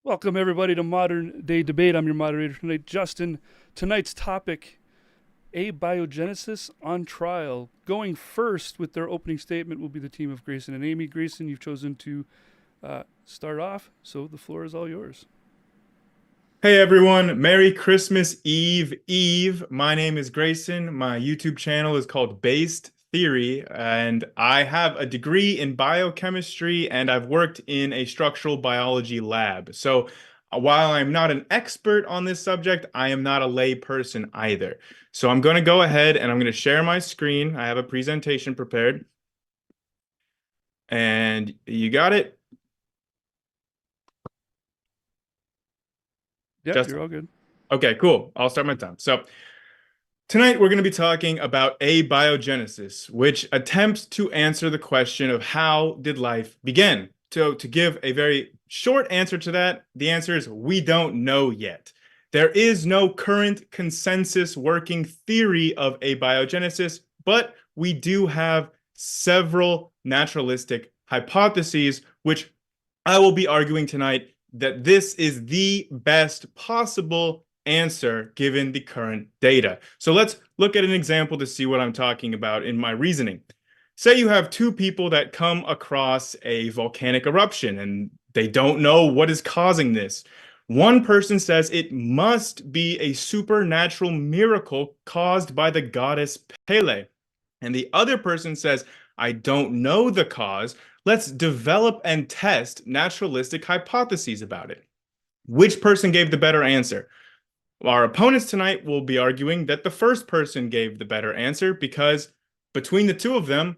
Welcome, everybody, to Modern Day Debate. I'm your moderator tonight, Justin. Tonight's topic, abiogenesis on trial. Going first with their opening statement will be the team of Grayson and Amy. Grayson, you've chosen to start off, so the floor is all yours. Hey everyone, Merry Christmas Eve. My name is Grayson. My YouTube channel is called Based Theory, and I have a degree in biochemistry and I've worked in a structural biology lab. So while I'm not an expert on this subject, I am not a lay person either. So I'm going to go ahead and I'm going to share my screen. I have a presentation prepared. And you got it? Yep, Just you're all good. okay, cool. I'll start my time. So tonight, we're going to be talking about abiogenesis, which attempts to answer the question of how did life begin? So, to give a very short answer to that, the answer is we don't know yet. There is no current consensus working theory of abiogenesis, but we do have several naturalistic hypotheses, which I will be arguing tonight that this is the best possible answer given the current data. So let's look at an example to see what I'm talking about in my reasoning. Say you have two people that come across a volcanic eruption and they don't know what is causing this. One person says it must be a supernatural miracle caused by the goddess Pele. And the other person says, I don't know the cause. Let's develop and test naturalistic hypotheses about it. Which person gave the better answer? Our opponents tonight will be arguing that the first person gave the better answer because between the two of them,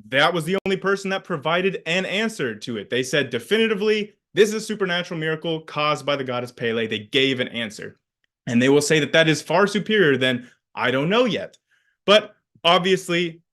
that was the only person that provided an answer to it. They said definitively, this is a supernatural miracle caused by the goddess Pele. They gave an answer. And they will say that that is far superior than I don't know yet. But obviously,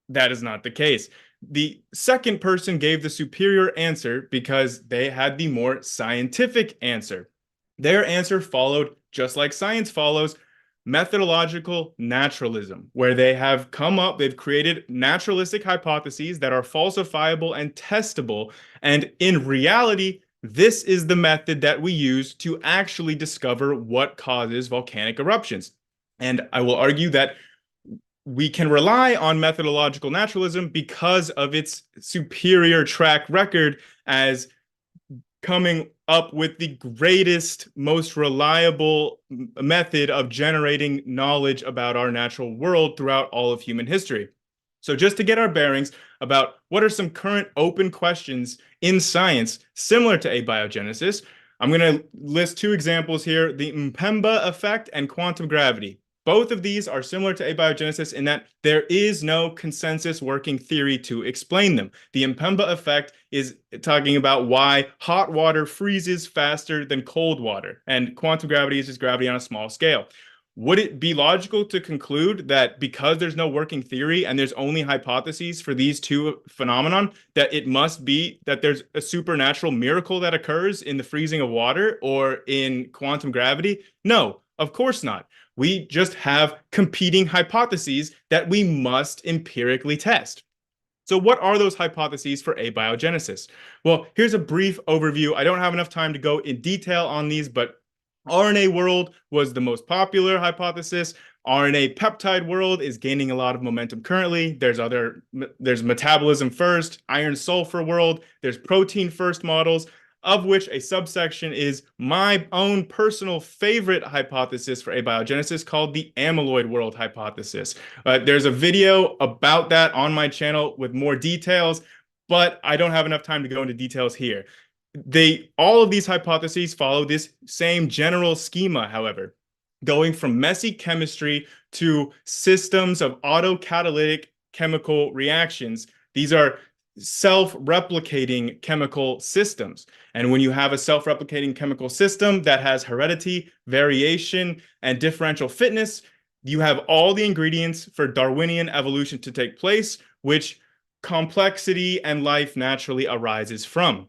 that is not the case. The second person gave the superior answer because they had the more scientific answer. Their answer followed, just like science follows, methodological naturalism, where they have come up, they've created naturalistic hypotheses that are falsifiable and testable. And in reality, this is the method that we use to actually discover what causes volcanic eruptions. And I will argue that we can rely on methodological naturalism because of its superior track record as coming up with the greatest, most reliable method of generating knowledge about our natural world throughout all of human history. So just to get our bearings about what are some current open questions in science similar to abiogenesis, I'm going to list two examples here, the Mpemba effect and quantum gravity. Both of these are similar to abiogenesis in that there is no consensus working theory to explain them. The Mpemba effect is talking about why hot water freezes faster than cold water, and quantum gravity is just gravity on a small scale. Would it be logical to conclude that because there's no working theory and there's only hypotheses for these two phenomenon, that it must be that there's a supernatural miracle that occurs in the freezing of water or in quantum gravity? No, of course not. We just have competing hypotheses that we must empirically test. So what are those hypotheses for abiogenesis? Well, here's a brief overview. I don't have enough time to go in detail on these, but RNA world was the most popular hypothesis. RNA peptide world is gaining a lot of momentum currently. There's metabolism first, iron sulfur world, there's protein first models, of which a subsection is my own personal favorite hypothesis for abiogenesis called the amyloid world hypothesis. There's a video about that on my channel with more details, but I don't have enough time to go into details here. All of these hypotheses follow this same general schema, however, going from messy chemistry to systems of autocatalytic chemical reactions. These are self-replicating chemical systems. And when you have a self-replicating chemical system that has heredity, variation, and differential fitness, you have all the ingredients for Darwinian evolution to take place, which complexity and life naturally arises from.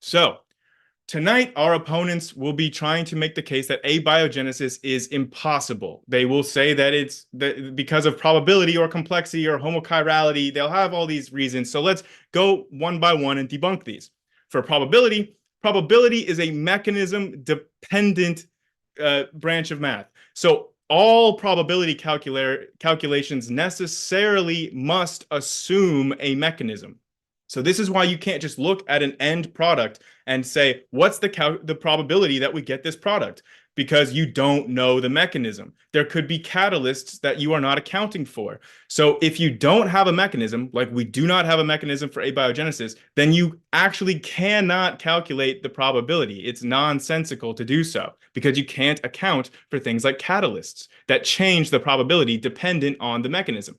So tonight, our opponents will be trying to make the case that abiogenesis is impossible. They will say that it's because of probability or complexity or homochirality. They'll have all these reasons. So let's go one by one and debunk these. For probability, Probability is a mechanism dependent branch of math. So all probability calculations necessarily must assume a mechanism. So this is why you can't just look at an end product and say, what's the probability that we get this product? Because you don't know the mechanism. There could be catalysts that you are not accounting for. So if you don't have a mechanism, like we do not have a mechanism for abiogenesis, then you actually cannot calculate the probability. It's nonsensical to do so because you can't account for things like catalysts that change the probability dependent on the mechanism.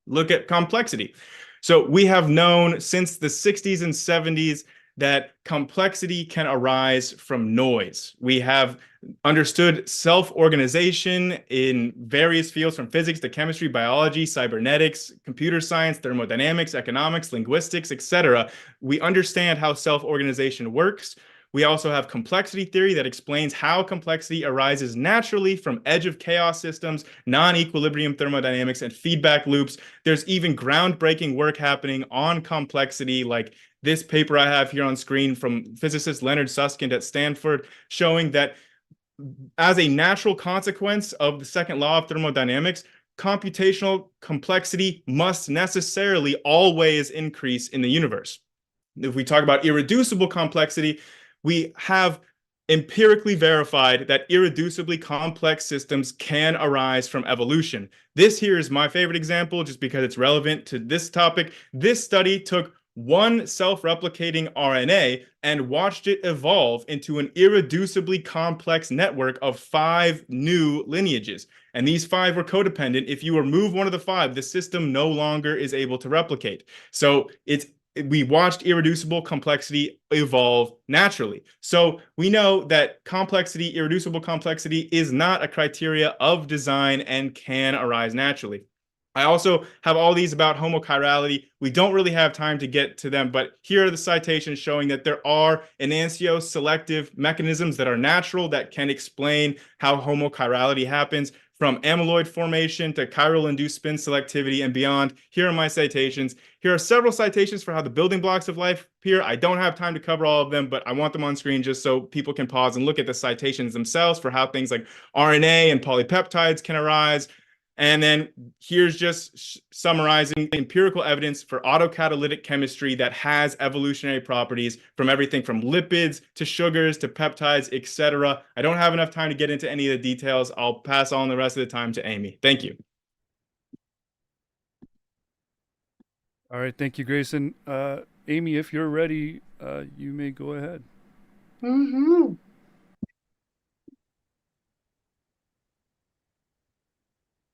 Look at complexity. So we have known since the 60s and 70s that complexity can arise from noise. We have understood self-organization in various fields from physics to chemistry, biology, cybernetics, computer science, thermodynamics, economics, linguistics, etc. We understand how self-organization works. We also have complexity theory that explains how complexity arises naturally from edge of chaos systems, non-equilibrium thermodynamics, and feedback loops. There's even groundbreaking work happening on complexity, like this paper I have here on screen from physicist Leonard Susskind at Stanford, showing that as a natural consequence of the second law of thermodynamics, computational complexity must necessarily always increase in the universe. If we talk about irreducible complexity, we have empirically verified that irreducibly complex systems can arise from evolution. This here is my favorite example just because it's relevant to this topic. This study took one self-replicating RNA and watched it evolve into an irreducibly complex network of 5 new lineages. And these 5 were codependent. If you remove one of the 5, the system no longer is able to replicate. So we watched irreducible complexity evolve naturally. So we know that irreducible complexity is not a criteria of design and can arise naturally. I also have all these about homochirality. We don't really have time to get to them, but here are the citations showing that there are enantioselective mechanisms that are natural that can explain how homochirality happens, from amyloid formation to chiral-induced spin selectivity and beyond. Here are my citations. Here are several citations for how the building blocks of life appear. I don't have time to cover all of them, but I want them on screen just so people can pause and look at the citations themselves for how things like RNA and polypeptides can arise. And then here's just summarizing empirical evidence for autocatalytic chemistry that has evolutionary properties, from everything from lipids to sugars to peptides, etc. I don't have enough time to get into any of the details. I'll pass on the rest of the time to Amy. Thank you. All right, thank you, Grayson. Amy, if you're ready, you may go ahead. Mm-hmm.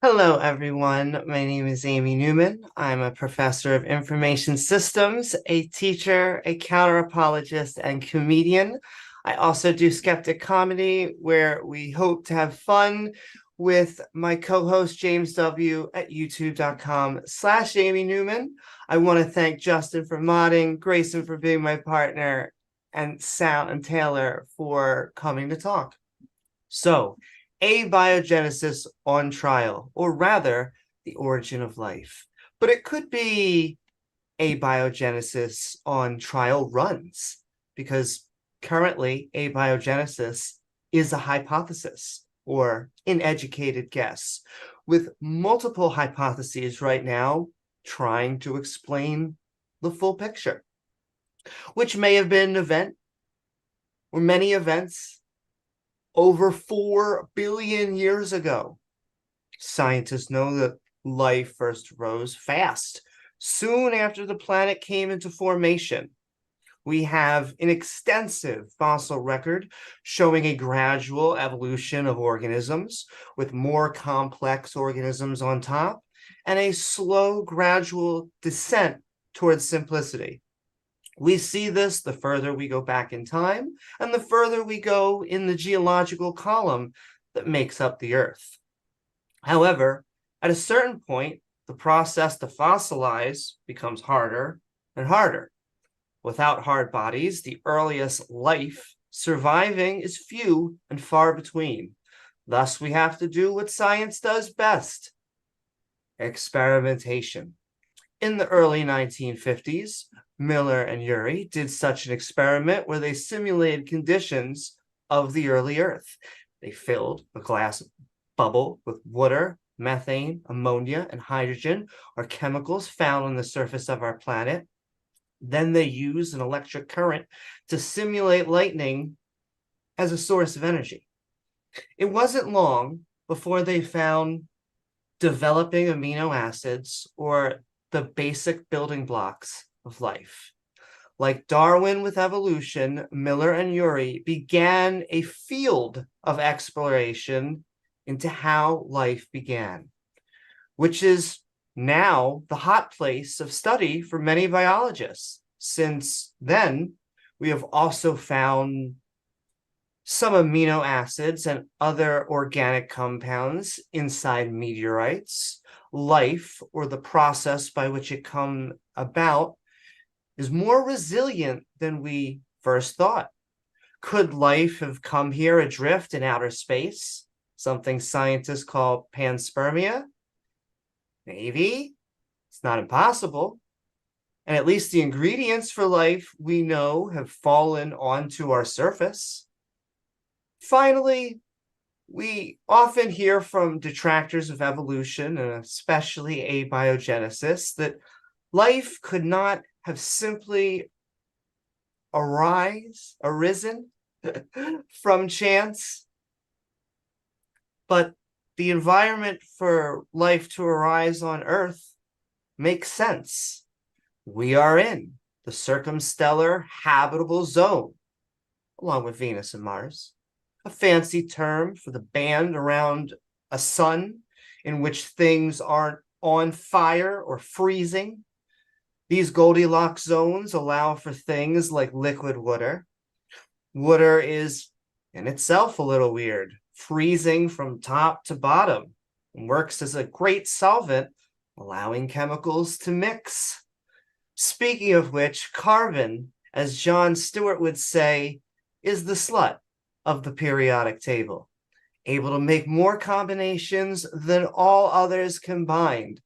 Hello, everyone. My name is Amy Newman. I'm a professor of information systems, a teacher, a counter-apologist, and comedian. I also do skeptic comedy, where we hope to have fun with my co-host James W. at youtube.com/Amy Newman. I want to thank Justin for modding, Grayson for being my partner, and Sal and Taylor for coming to talk. So, abiogenesis on trial, or rather, the origin of life. But it could be abiogenesis on trial runs, because currently abiogenesis is a hypothesis, or an educated guess, with multiple hypotheses right now trying to explain the full picture, which may have been an event or many events over 4 billion years ago. Scientists know that life first rose fast, soon after the planet came into formation. We have an extensive fossil record showing a gradual evolution of organisms, with more complex organisms on top, and a slow, gradual descent towards simplicity. We see this the further we go back in time and the further we go in the geological column that makes up the Earth. However, at a certain point, the process to fossilize becomes harder and harder. Without hard bodies, the earliest life surviving is few and far between. Thus, we have to do what science does best: experimentation. In the early 1950s, Miller and Urey did such an experiment where they simulated conditions of the early Earth. They filled a glass bubble with water, methane, ammonia, and hydrogen, are chemicals found on the surface of our planet. Then they used an electric current to simulate lightning as a source of energy. It wasn't long before they found developing amino acids, or the basic building blocks of life. Like Darwin with evolution, Miller and Urey began a field of exploration into how life began, which is now the hot place of study for many biologists. Since then, we have also found some amino acids and other organic compounds inside meteorites. Life, or the process by which it come about, is more resilient than we first thought. Could life have come here adrift in outer space? Something scientists call panspermia? Maybe. It's not impossible. And at least the ingredients for life we know have fallen onto our surface. Finally, we often hear from detractors of evolution, and especially abiogenesis, that life could not have simply arisen from chance. But the environment for life to arise on Earth makes sense. We are in the circumstellar habitable zone, along with Venus and Mars, a fancy term for the band around a sun in which things aren't on fire or freezing. These Goldilocks zones allow for things like liquid water. Water is in itself a little weird, freezing from top to bottom, and works as a great solvent, allowing chemicals to mix. Speaking of which, carbon, as John Stewart would say, is the slut of the periodic table, able to make more combinations than all others combined.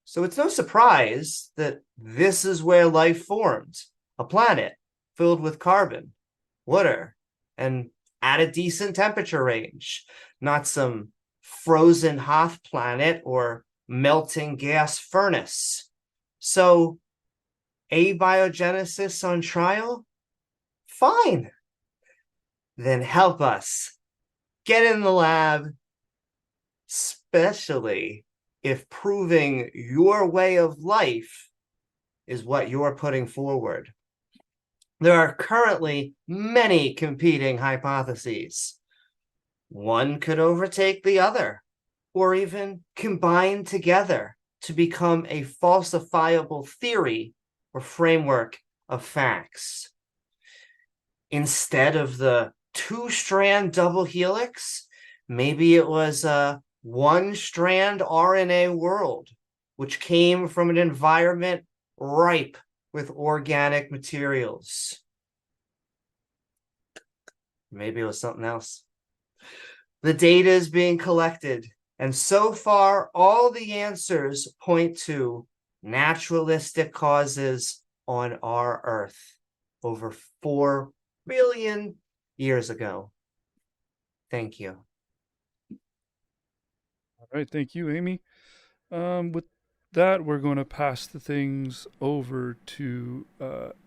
So it's no surprise that this is where life formed, a planet filled with carbon, water, and at a decent temperature range, not some frozen Hoth planet or melting gas furnace. So, abiogenesis on trial? Fine. Then help us get in the lab, especially if proving your way of life is what you're putting forward. There are currently many competing hypotheses. One could overtake the other, or even combine together to become a falsifiable theory or framework of facts. Instead of the two-strand double helix, maybe it was a one-strand RNA world, which came from an environment ripe with organic materials. Maybe it was something else. The data is being collected, and so far, all the answers point to naturalistic causes on our Earth over 4 billion years ago. Thank you. All right, thank you, Amy. With that, we're going to pass the things over to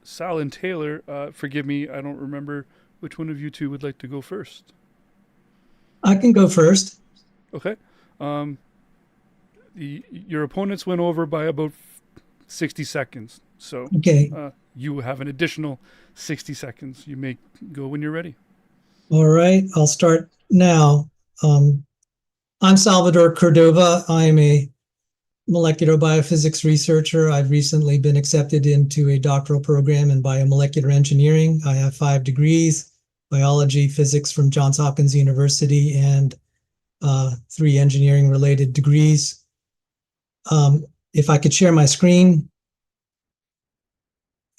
Sal and Taylor. Forgive me, I don't remember which one of you two would like to go first. I can go first. Okay. Your opponents went over by about 60 seconds. So Okay. You have an additional 60 seconds. You may go when you're ready. All right. I'll start now. I'm Salvador Cordova. I'm a molecular biophysics researcher. I've recently been accepted into a doctoral program in biomolecular engineering. I have 5 degrees, biology, physics from Johns Hopkins University, and 3 engineering-related degrees. If I could share my screen.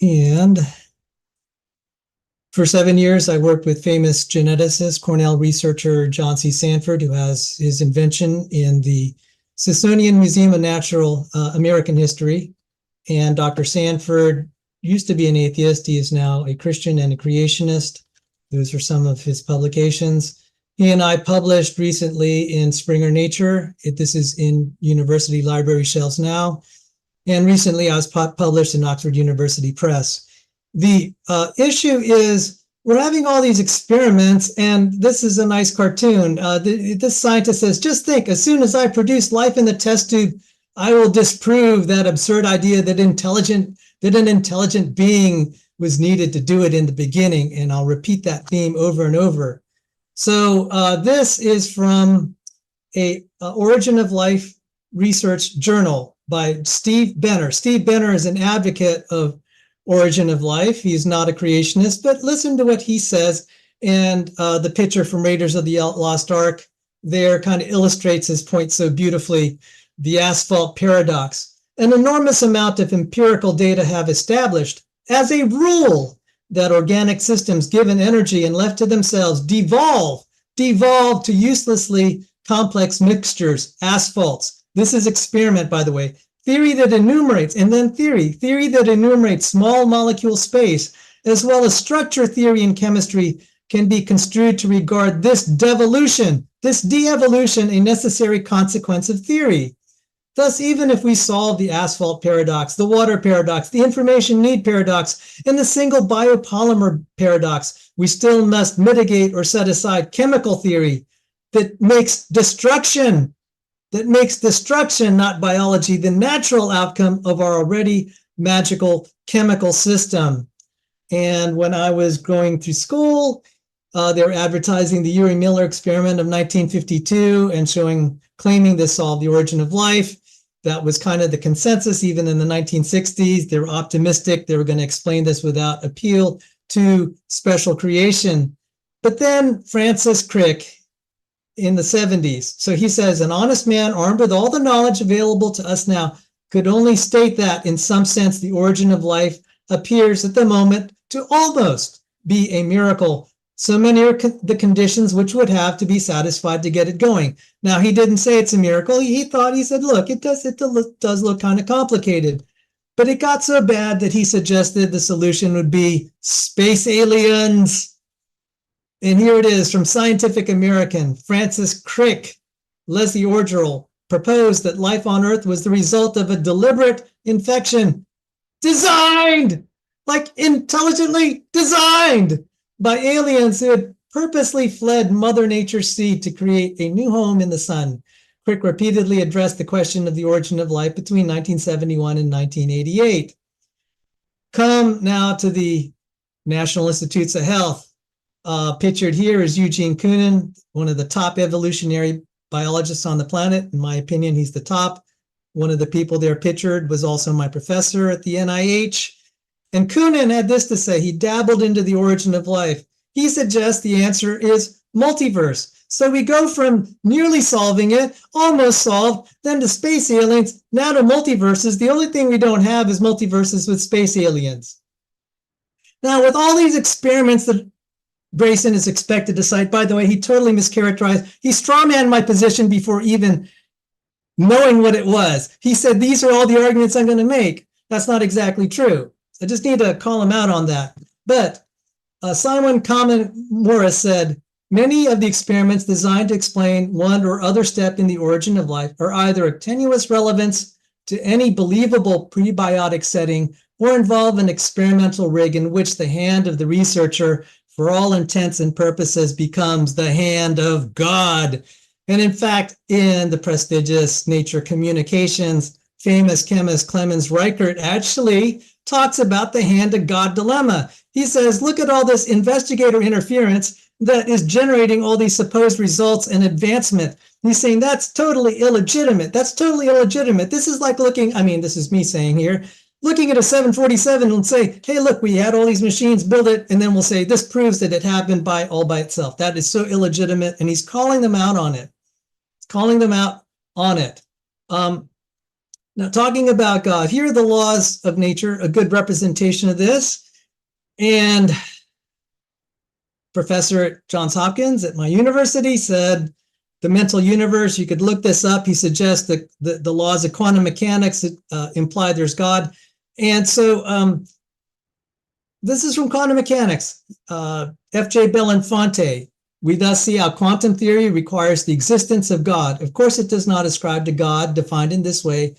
And for 7 years, I worked with famous geneticist, Cornell researcher John C. Sanford, who has his invention in the Smithsonian Museum of Natural American History. And Dr. Sanford used to be an atheist. He is now a Christian and a creationist. Those are some of his publications. He and I published recently in Springer Nature. This is in university library shelves now. And recently I was published in Oxford University Press. The issue is we're having all these experiments, and this is a nice cartoon. This scientist says, just think, as soon as I produce life in the test tube, I will disprove that absurd idea that an intelligent being was needed to do it in the beginning. And I'll repeat that theme over and over. So this is from a Origin of Life research journal by Steve Benner. Steve Benner is an advocate of Origin of Life. He's not a creationist, but listen to what he says. And the picture from Raiders of the Lost Ark there kind of illustrates his point so beautifully. The asphalt paradox. An enormous amount of empirical data have established as a rule that organic systems given energy and left to themselves devolve to uselessly complex mixtures, asphalts. This is experiment, by the way. Theory that enumerates, and then theory that enumerates small molecule space, as well as structure theory and chemistry, can be construed to regard this devolution, this de-evolution, a necessary consequence of theory. Thus, even if we solve the asphalt paradox, the water paradox, the information need paradox, and the single biopolymer paradox, we still must mitigate or set aside chemical theory that makes destruction, not biology, the natural outcome of our already magical chemical system. And when I was going through school, they were advertising the Urey Miller experiment of 1952 and claiming this solved the origin of life. That was kind of the consensus. Even in the 1960s, they were optimistic. They were going to explain this without appeal to special creation. But then Francis Crick in the 70s. So he says, an honest man armed with all the knowledge available to us now could only state that in some sense, the origin of life appears at the moment to almost be a miracle. So many are the conditions which would have to be satisfied to get it going. Now, he didn't say it's a miracle. He said, look, it does look kind of complicated. But it got so bad that he suggested the solution would be space aliens. And here it is from Scientific American. Francis Crick, Leslie Orgeral proposed that life on Earth was the result of a deliberate infection designed, like intelligently designed, by aliens who had purposely fled Mother Nature's seed to create a new home in the sun. Crick repeatedly addressed the question of the origin of life between 1971 and 1988. Come now to the National Institutes of Health. Pictured here is Eugene Koonin, one of the top evolutionary biologists on the planet. In my opinion, he's the top. One of the people there pictured was also my professor at the NIH. And Koonin had this to say. He dabbled into the origin of life. He suggests the answer is multiverse. So we go from nearly solving it, almost solved, then to space aliens, now to multiverses. The only thing we don't have is multiverses with space aliens. Now, with all these experiments that Grayson is expected to cite, by the way, he totally mischaracterized. He strawmanned my position before even knowing what it was. He said, these are all the arguments I'm going to make. That's not exactly true. I just need to call him out on that. But Simon Common Morris said, many of the experiments designed to explain one or other step in the origin of life are either of tenuous relevance to any believable prebiotic setting or involve an experimental rig in which the hand of the researcher, for all intents and purposes, becomes the hand of God. And in fact, in the prestigious Nature Communications, famous chemist Clemens Reichert actually talks about the hand of God dilemma. He says, look at all this investigator interference that is generating all these supposed results and advancement. He's saying that's totally illegitimate. That's totally illegitimate. This is like looking, this is me saying here, looking at a 747 and say, hey, look, we had all these machines, build it, and then we'll say, this proves that it happened all by itself. That is so illegitimate, and he's calling them out on it. He's calling them out on it. Now, talking about God, here are the laws of nature, a good representation of this. And professor at Johns Hopkins at my university said, the mental universe, you could look this up. He suggests that the laws of quantum mechanics imply there's God. And so This is from quantum mechanics. F.J. Belinfante. We thus see how quantum theory requires the existence of God. Of course, it does not ascribe to God, defined in this way,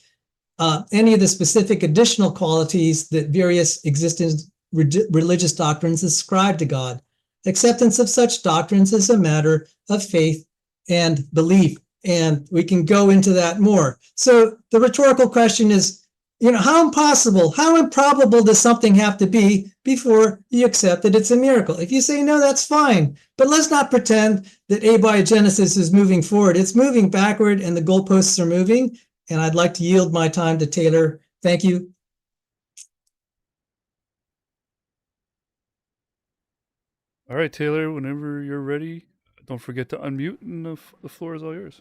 any of the specific additional qualities that various existing religious doctrines ascribe to God. Acceptance of such doctrines is a matter of faith and belief. And we can go into that more. So the rhetorical question is, how impossible, how improbable does something have to be before you accept that it's a miracle? If you say no, that's fine. But let's not pretend that abiogenesis is moving forward. It's moving backward and the goalposts are moving. And I'd like to yield my time to Taylor. Thank you. All right, Taylor, whenever you're ready, don't forget to unmute, and the floor is all yours.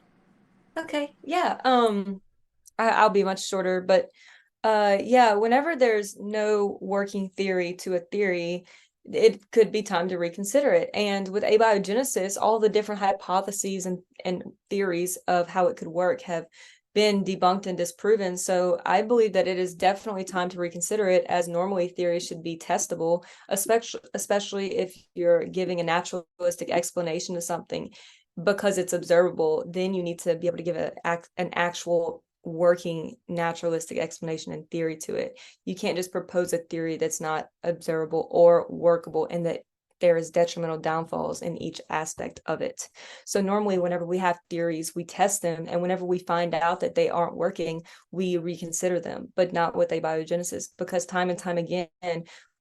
Okay, yeah. I'll be much shorter, but yeah, whenever there's no working theory to a theory, it could be time to reconsider it. And with abiogenesis, all the different hypotheses and theories of how it could work have been debunked and disproven. So I believe that it is definitely time to reconsider it, as normally theories should be testable, especially if you're giving a naturalistic explanation to something because it's observable. Then you need to be able to give an actual working naturalistic explanation and theory to it. You can't just propose a theory that's not observable or workable, and that there is detrimental downfalls in each aspect of it. So normally whenever we have theories, we test them, and whenever we find out that they aren't working, we reconsider them, but not with abiogenesis, because time and time again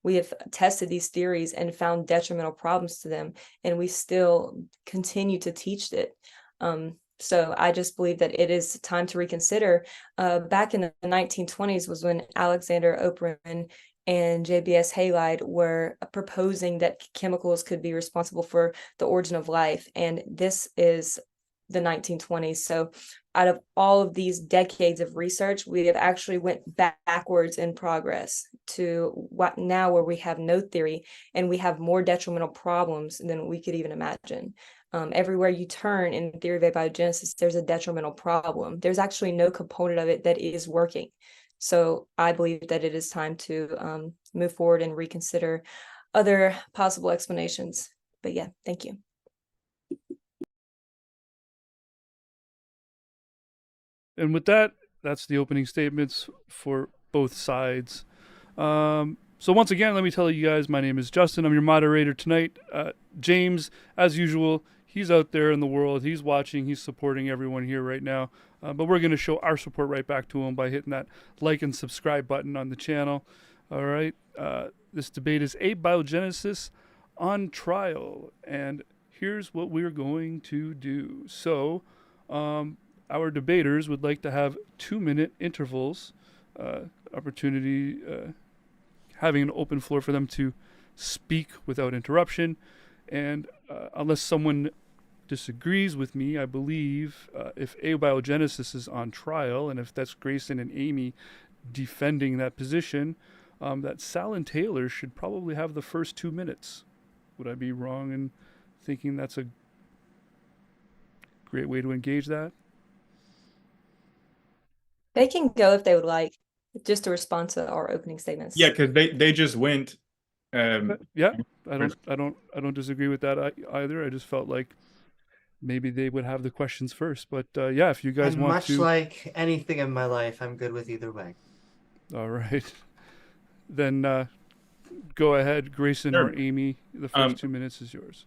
we have tested these theories and found detrimental problems to them, and we still continue to teach it. So I just believe that it is time to reconsider. Back in the 1920s was when Alexander Oparin and JBS Halide were proposing that chemicals could be responsible for the origin of life. And this is the 1920s. So out of all of these decades of research, we have actually went backwards in progress to what now, where we have no theory and we have more detrimental problems than we could even imagine. Everywhere you turn in the theory of abiogenesis, there's a detrimental problem. There's actually no component of it that is working. So I believe that it is time to move forward and reconsider other possible explanations. But yeah, thank you. And with that, that's the opening statements for both sides. So once again, let me tell you guys, my name is Justin. I'm your moderator tonight. James, as usual, he's out there in the world. He's watching. He's supporting everyone here right now. But we're going to show our support right back to him by hitting that like and subscribe button on the channel. All right. This debate is abiogenesis on trial. And here's what we're going to do. So our debaters would like to have 2-minute intervals, opportunity, having an open floor for them to speak without interruption. And unless someone disagrees with me, I believe if abiogenesis is on trial, and if that's Grayson and Amy defending that position, that Sal and Taylor should probably have the first 2 minutes. Would I be wrong in thinking that's a great way to engage that? They can go if they would like, just to respond to our opening statements. Yeah, because they just went. Yeah, I don't disagree with that either. I just felt like maybe they would have the questions first. But yeah, if you guys And want much to, like anything in my life, I'm good with either way. all right, then go ahead, Grayson Sure. or Amy. The first 2 minutes is yours.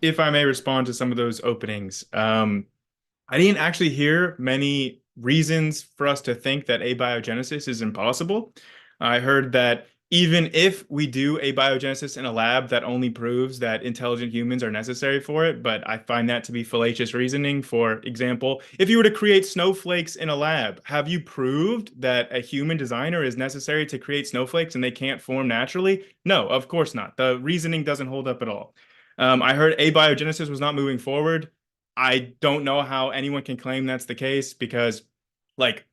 If I may respond to some of those openings, I didn't actually hear many reasons for us to think that abiogenesis is impossible. I heard that even if we do abiogenesis in a lab, that only proves that intelligent humans are necessary for it. But I find that to be fallacious reasoning. For example, if you were to create snowflakes in a lab, have you proved that a human designer is necessary to create snowflakes and they can't form naturally? No, of course not. The reasoning doesn't hold up at all. I heard abiogenesis was not moving forward. I don't know how anyone can claim that's the case, because like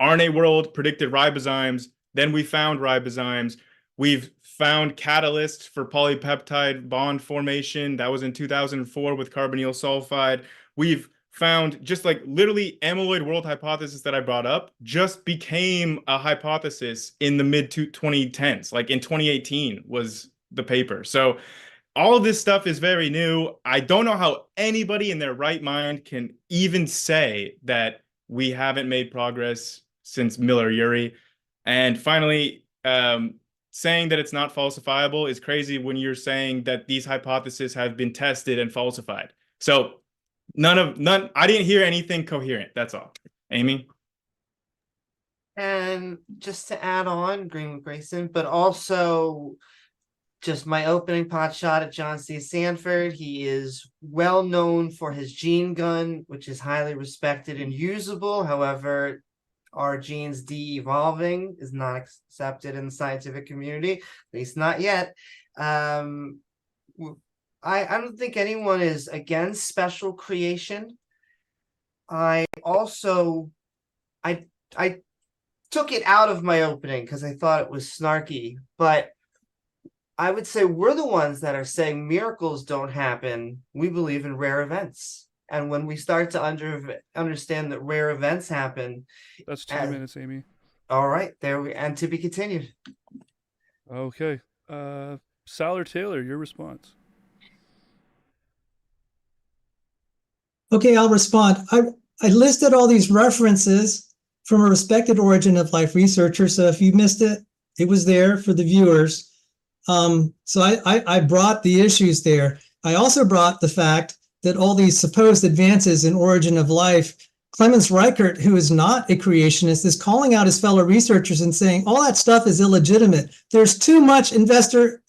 RNA World predicted ribozymes, then we found ribozymes. We've found catalysts for polypeptide bond formation. That was in 2004 with carbonyl sulfide. We've found just like literally amyloid world hypothesis that I brought up just became a hypothesis in the mid 2010s. Like in 2018 was the paper. So all of this stuff is very new. I don't know how anybody in their right mind can even say that we haven't made progress since Miller-Urey. And finally, saying that it's not falsifiable is crazy when you're saying that these hypotheses have been tested and falsified. So I didn't hear anything coherent. That's all. Amy? And just to add on, agreeing with Grayson, but also just my opening pot shot at John C. Sanford. He is well known for his gene gun, which is highly respected and usable. However, our genes de-evolving is not accepted in the scientific community, at least not yet. I don't think anyone is against special creation. I took it out of my opening because I thought it was snarky, but I would say we're the ones that are saying miracles don't happen. We believe in rare events. And when we start to understand that rare events happen. That's 2 minutes, Amy. All right, and to be continued. Okay. Sal or Taylor, your response. Okay, I'll respond. I listed all these references from a respected origin of life researcher. So if you missed it, it was there for the viewers. So I brought the issues there. I also brought the fact that all these supposed advances in origin of life, Clemens Reichert, who is not a creationist, is calling out his fellow researchers and saying all that stuff is illegitimate. There's too much investigator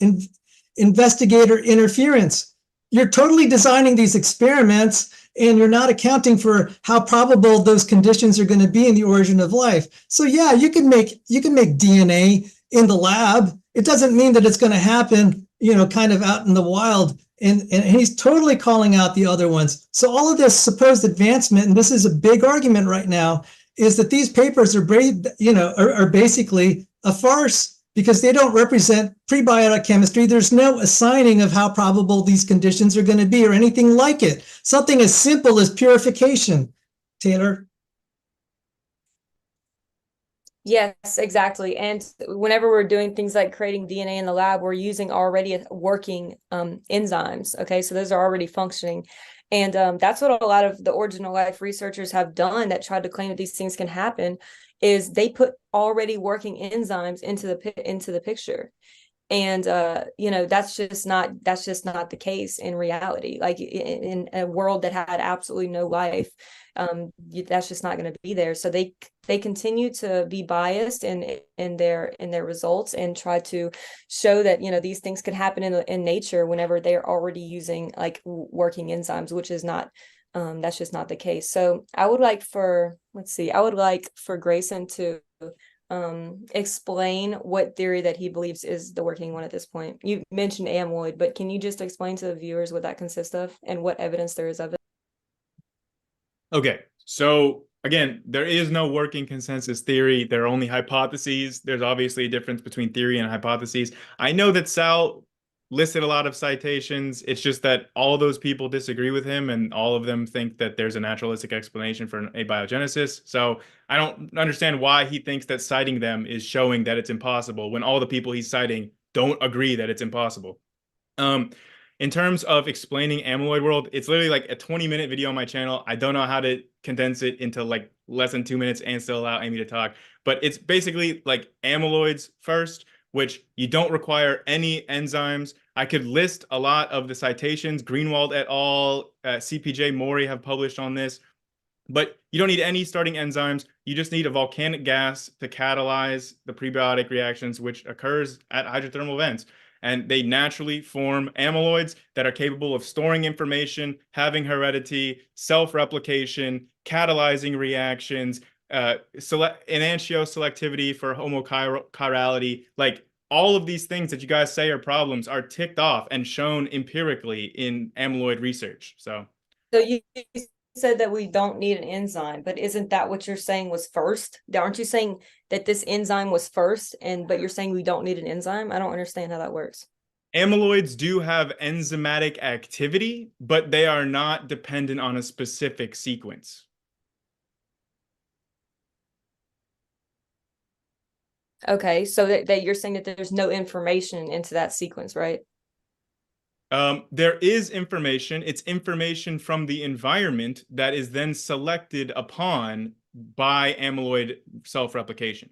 interference. You're totally designing these experiments and you're not accounting for how probable those conditions are going to be in the origin of life. So yeah, you can make DNA in the lab. It doesn't mean that it's going to happen, kind of out in the wild. And he's totally calling out the other ones. So all of this supposed advancement, and this is a big argument right now, is that these papers are basically a farce because they don't represent prebiotic chemistry. There's no assigning of how probable these conditions are going to be or anything like it. Something as simple as purification. Taylor? Yes, exactly. And whenever we're doing things like creating DNA in the lab, we're using already working enzymes. Okay, so those are already functioning. And that's what a lot of the original life researchers have done that tried to claim that these things can happen, is they put already working enzymes into the picture. And that's just not the case in reality. Like in a world that had absolutely no life, that's just not going to be there. So they continue to be biased in their results and try to show that these things could happen in nature whenever they're already using like working enzymes, which is not that's just not the case. So I would like for Grayson to explain what theory that he believes is the working one at this point. You mentioned amyloid, but can you just explain to the viewers what that consists of and what evidence there is of it? Okay, so again, there is no working consensus theory. There are only hypotheses. There's obviously a difference between theory and hypotheses. I know that Sal listed a lot of citations. It's just that all those people disagree with him, and all of them think that there's a naturalistic explanation for abiogenesis. So I don't understand why he thinks that citing them is showing that it's impossible when all the people he's citing don't agree that it's impossible. In terms of explaining amyloid world, it's literally like a 20-minute video on my channel. I don't know how to condense it into like less than 2 minutes and still allow Amy to talk. But it's basically like amyloids first, which you don't require any enzymes. I could list a lot of the citations. Greenwald et al., CPJ Mori have published on this. But you don't need any starting enzymes. You just need a volcanic gas to catalyze the prebiotic reactions, which occurs at hydrothermal vents. And they naturally form amyloids that are capable of storing information, having heredity, self-replication, catalyzing reactions, enantioselectivity for homochirality. Like all of these things that you guys say are problems are ticked off and shown empirically in amyloid research. So you said that we don't need an enzyme, but isn't that what you're saying was first? Aren't you saying that this enzyme was first, but you're saying we don't need an enzyme? I don't understand how that works. Amyloids do have enzymatic activity, but they are not dependent on a specific sequence. Okay, so that you're saying that there's no information into that sequence, right? There is information. It's information from the environment that is then selected upon by amyloid self-replication.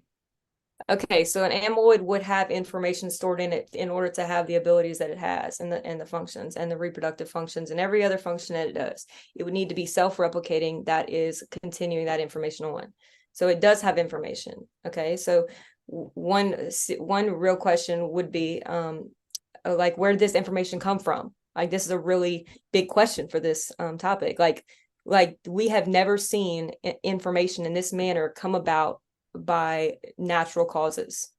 Okay, so an amyloid would have information stored in it in order to have the abilities that it has and the functions and the reproductive functions and every other function that it does. It would need to be self-replicating that is continuing that information on. So it does have information. Okay, so one real question would be like, where did this information come from? Like, this is a really big question for this topic. Like we have never seen information in this manner come about by natural causes.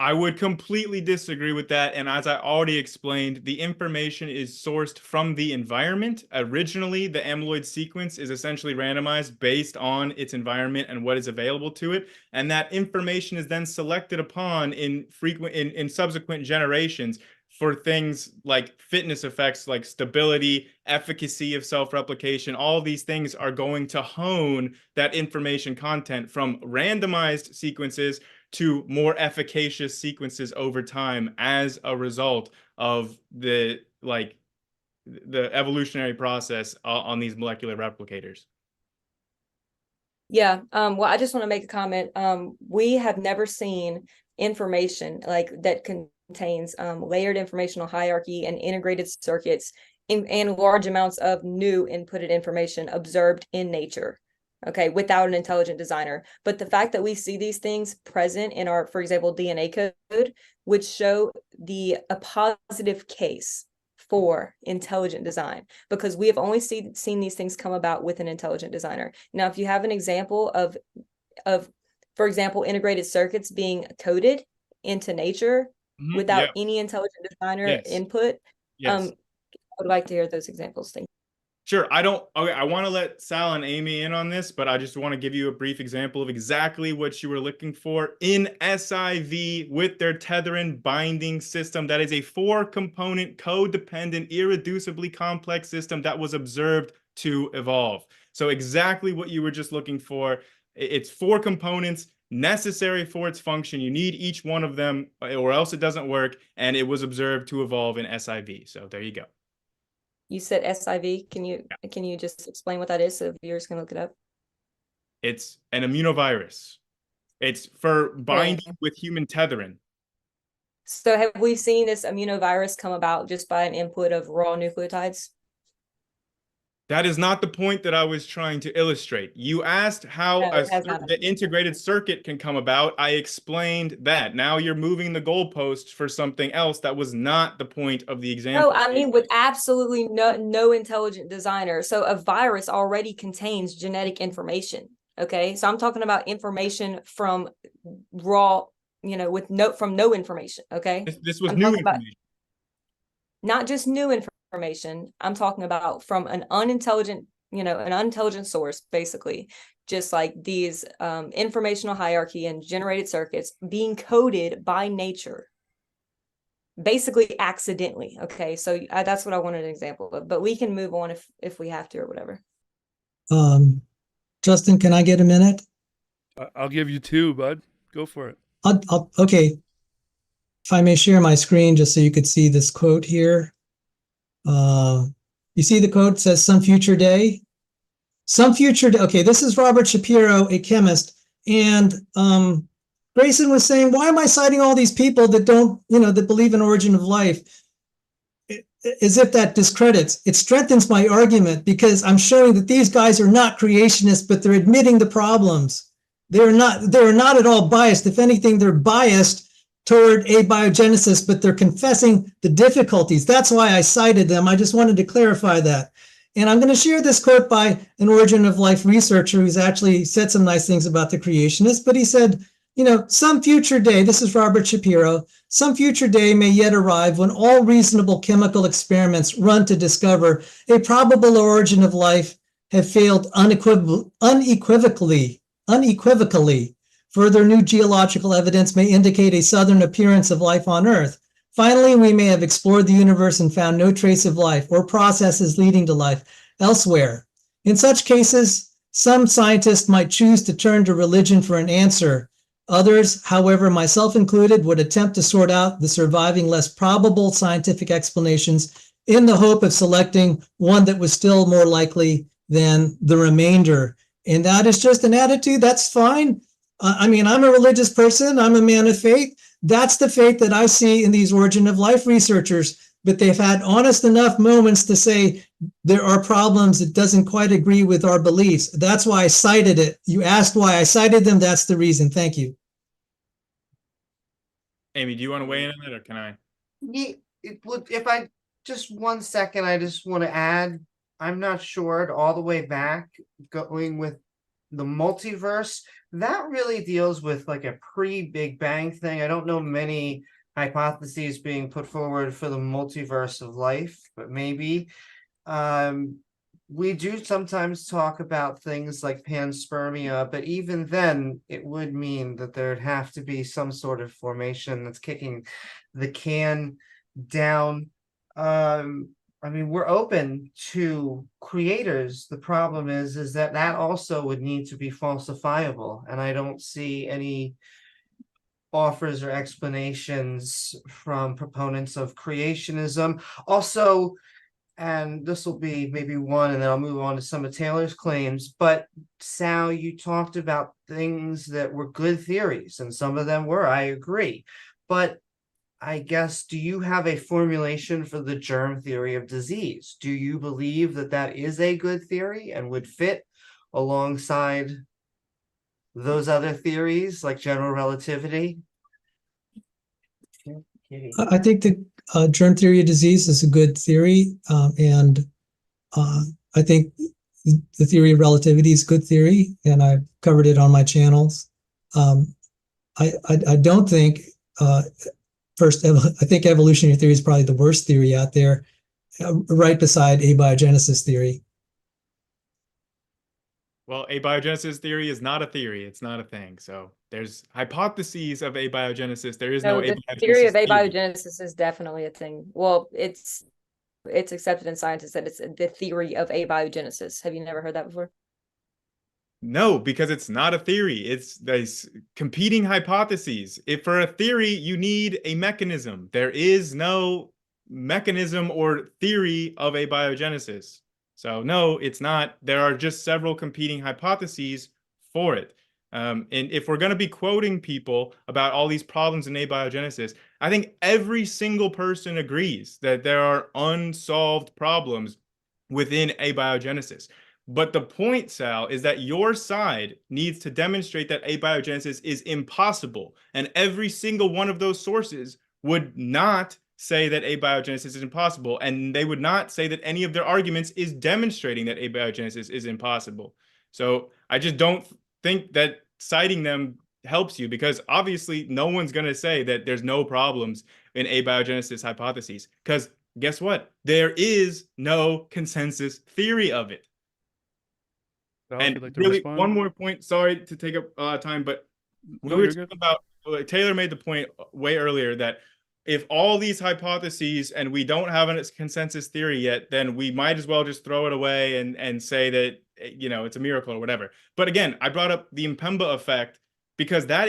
I would completely disagree with that. And as I already explained, the information is sourced from the environment. Originally, the amyloid sequence is essentially randomized based on its environment and what is available to it. And that information is then selected upon in subsequent generations for things like fitness effects, like stability, efficacy of self-replication. All these things are going to hone that information content from randomized sequences to more efficacious sequences over time as a result of the evolutionary process on these molecular replicators. Yeah. Well, I just want to make a comment. We have never seen information like that contains layered informational hierarchy and integrated circuits and large amounts of new inputted information observed in nature. Okay, without an intelligent designer. But the fact that we see these things present in our, for example, DNA code would show a positive case for intelligent design, because we have only seen these things come about with an intelligent designer. Now, if you have an example of, for example, integrated circuits being coded into nature without any intelligent designer input, I would like to hear those examples. Thank you. Sure. I want to let Sal and Amy in on this, but I just want to give you a brief example of exactly what you were looking for in SIV with their tetherin binding system. That is a 4-component, codependent, irreducibly complex system that was observed to evolve. So exactly what you were just looking for. It's 4 components necessary for its function. You need each one of them or else it doesn't work. And it was observed to evolve in SIV. So there you go. You said SIV. Can you just explain what that is so viewers can look it up? It's an immunovirus. It's for binding with human tetherin. So have we seen this immunovirus come about just by an input of raw nucleotides? That is not the point that I was trying to illustrate. You asked how the integrated circuit can come about. I explained that. Now you're moving the goalposts for something else that was not the point of the example. No, I mean with absolutely no intelligent designer. So a virus already contains genetic information. Okay, so I'm talking about information from raw, with no information. Okay, this was new information. Not just new information. I'm talking about from an unintelligent source, basically, just like these informational hierarchy and generated circuits being coded by nature, basically accidentally. Okay, so that's what I wanted an example of, but we can move on if we have to or whatever. Justin, can I get a minute? I'll give you 2, bud. Go for it. Okay. If I may share my screen just so you could see this quote here. You see the quote says some future day. Okay, this is Robert Shapiro, a chemist, and Grayson was saying, why am I citing all these people that don't, that believe in origin of life? As if that discredits. It strengthens my argument because I'm showing that these guys are not creationists, but they're admitting the problems. They're not at all biased. If anything, they're biased toward abiogenesis, but they're confessing the difficulties. That's why I cited them. I just wanted to clarify that. And I'm going to share this quote by an origin of life researcher who's actually said some nice things about the creationists, but he said, some future day, this is Robert Shapiro, some future day may yet arrive when all reasonable chemical experiments run to discover a probable origin of life have failed unequivocally. Further, new geological evidence may indicate a southern appearance of life on Earth. Finally, we may have explored the universe and found no trace of life or processes leading to life elsewhere. In such cases, some scientists might choose to turn to religion for an answer Others, however, myself included, would attempt to sort out the surviving less probable scientific explanations in the hope of selecting one that was still more likely than the remainder. And that is just an attitude. That's fine. I mean, I'm a religious person. I'm a man of faith. That's the faith that I see in these origin of life researchers. But they've had honest enough moments to say there are problems that doesn't quite agree with our beliefs. That's why I cited it. You asked why I cited them. That's the reason. Thank you. Amy, do you want to weigh in on that, or can I? Yeah, if I just 1 second, I just want to add, I'm not sure all the way back, going with the multiverse, that really deals with like a pre-Big Bang thing. I don't know many hypotheses being put forward for the multiverse of life, but maybe. We do sometimes talk about things like panspermia, but even then, it would mean that there'd have to be some sort of formation that's kicking the can down. I mean, we're open to creators. The problem is that that also would need to be falsifiable, and I don't see any offers or explanations from proponents of creationism. Also, and this will be maybe one, and then I'll move on to some of Taylor's claims. But Sal, you talked about things that were good theories, and some of them were, I agree. But I guess, do you have a formulation for the germ theory of disease? Do you believe that that is a good theory and would fit alongside those other theories like general relativity? I think the germ theory of disease is a good theory, and I think the theory of relativity is a good theory, and I've covered it on my channels. I don't think I think evolutionary theory is probably the worst theory out there, right beside abiogenesis theory. Well, abiogenesis theory is not a theory. It's not a thing. So there's hypotheses of abiogenesis. There is no the abiogenesis theory of theory. abiogenesis is definitely a thing. Well, it's accepted in science that it's the theory of abiogenesis. Have you never heard that before? No, because it's not a theory. It's these competing hypotheses. If for a theory, you need a mechanism. There is no mechanism or theory of abiogenesis. So no, it's not. There are just several competing hypotheses for it. And if we're going to be quoting people about all these problems in abiogenesis, I think every single person agrees that there are unsolved problems within abiogenesis. But the point, Sal, is that your side needs to demonstrate that abiogenesis is impossible. And every single one of those sources would not say that abiogenesis is impossible. And they would not say that any of their arguments is demonstrating that abiogenesis is impossible. So I just don't think that citing them helps you, because obviously no one's going to say that there's no problems in abiogenesis hypotheses. Because guess what? There is no consensus theory of it. Sal, And if you'd like to really, respond? one more point. Sorry to take up time, but No, we were you're talking good. about, Taylor made the point way earlier that if all these hypotheses and we don't have a consensus theory yet, then we might as well just throw it away and say that, you know, it's a miracle or whatever. But again, I brought up the Mpemba effect because that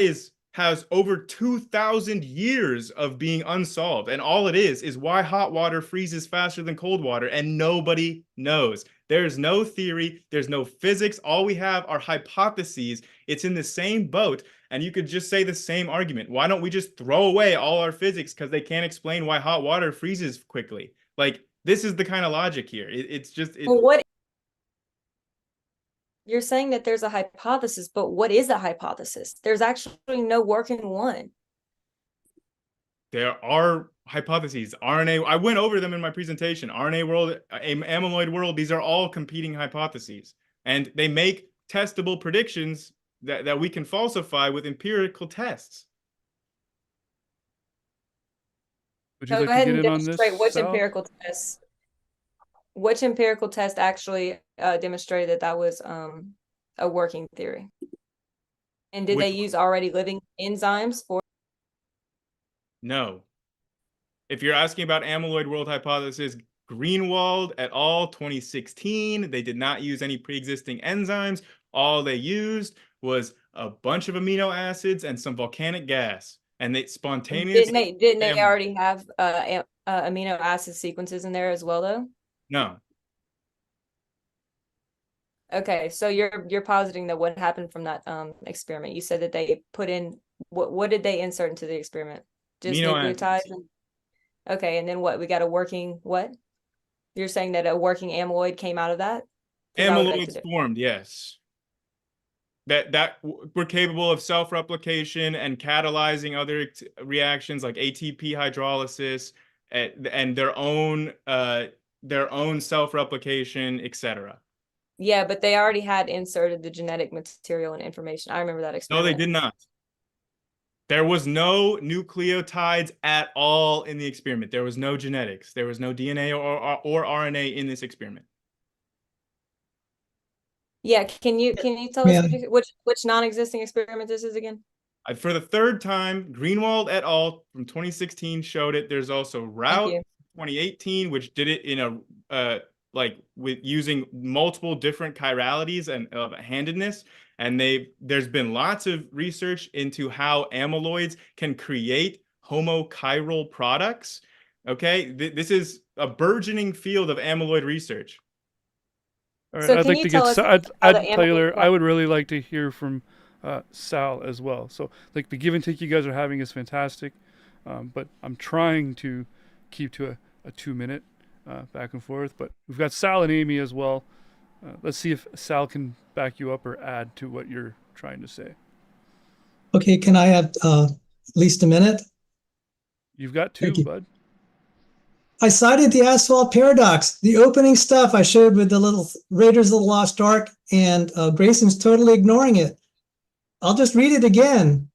has over 2,000 years of being unsolved. And all it is why hot water freezes faster than cold water, and nobody knows. There's no theory. There's no physics. All we have are hypotheses. It's in the same boat. And you could just say the same argument. Why don't we just throw away all our physics because they can't explain why hot water freezes quickly? Like, this is the kind of logic here. It's just... Well, what you're saying that there's a hypothesis, but what is a hypothesis? There's actually no working one. There are hypotheses. RNA, I went over them in my presentation. RNA world, amyloid world, these are all competing hypotheses. And they make testable predictions that we can falsify with empirical tests. Would you Go like ahead to and get in on this, demonstrate which Sal? empirical test actually demonstrated that was a working theory. And did they use already living enzymes for? No. If you're asking about amyloid world hypothesis, Greenwald et al. 2016, they did not use any pre-existing enzymes. All they used was a bunch of amino acids and some volcanic gas, and they Didn't spontaneously. they already have amino acid sequences in there as well though? No, Okay, so you're positing that what happened from that experiment? You said that they put in what did they insert into the experiment? Just amino nucleotides? acids. Okay, and then what? We got a working what? You're saying that a working amyloid came out of that? 'Cause I would like to Amyloids do. formed, yes. That were capable of self-replication and catalyzing other reactions like ATP hydrolysis and their own self-replication, etc. Yeah, but they already had inserted the genetic material and information. I remember that No, they experiment. did not. There was no nucleotides at all in the experiment. There was no genetics. There was no DNA or RNA in this experiment. Yeah, can you tell us Yeah. which non-existing experiment this is again? For the third time, Greenwald et al. From 2016 showed it. There's also Thank Route you. 2018, which did it in a like with using multiple different chiralities and handedness. And there's been lots of research into how amyloids can create homochiral products. Okay, this is a burgeoning field of amyloid research. All right, So I'd can like you to tell get. us how the Taylor, amyloid I would really like to hear from Sal as well. So, like the give and take you guys are having is fantastic, but I'm trying to keep to a 2 minute back and forth. But we've got Sal and Amy as well. Let's see if Sal can back you up or add to what you're trying to say. Okay, can I have at least a minute? You've got Thank two, you. bud. I cited the asphalt paradox, the opening stuff I showed with the little Raiders of the Lost Ark, and Grayson's totally ignoring it. I'll just read it again.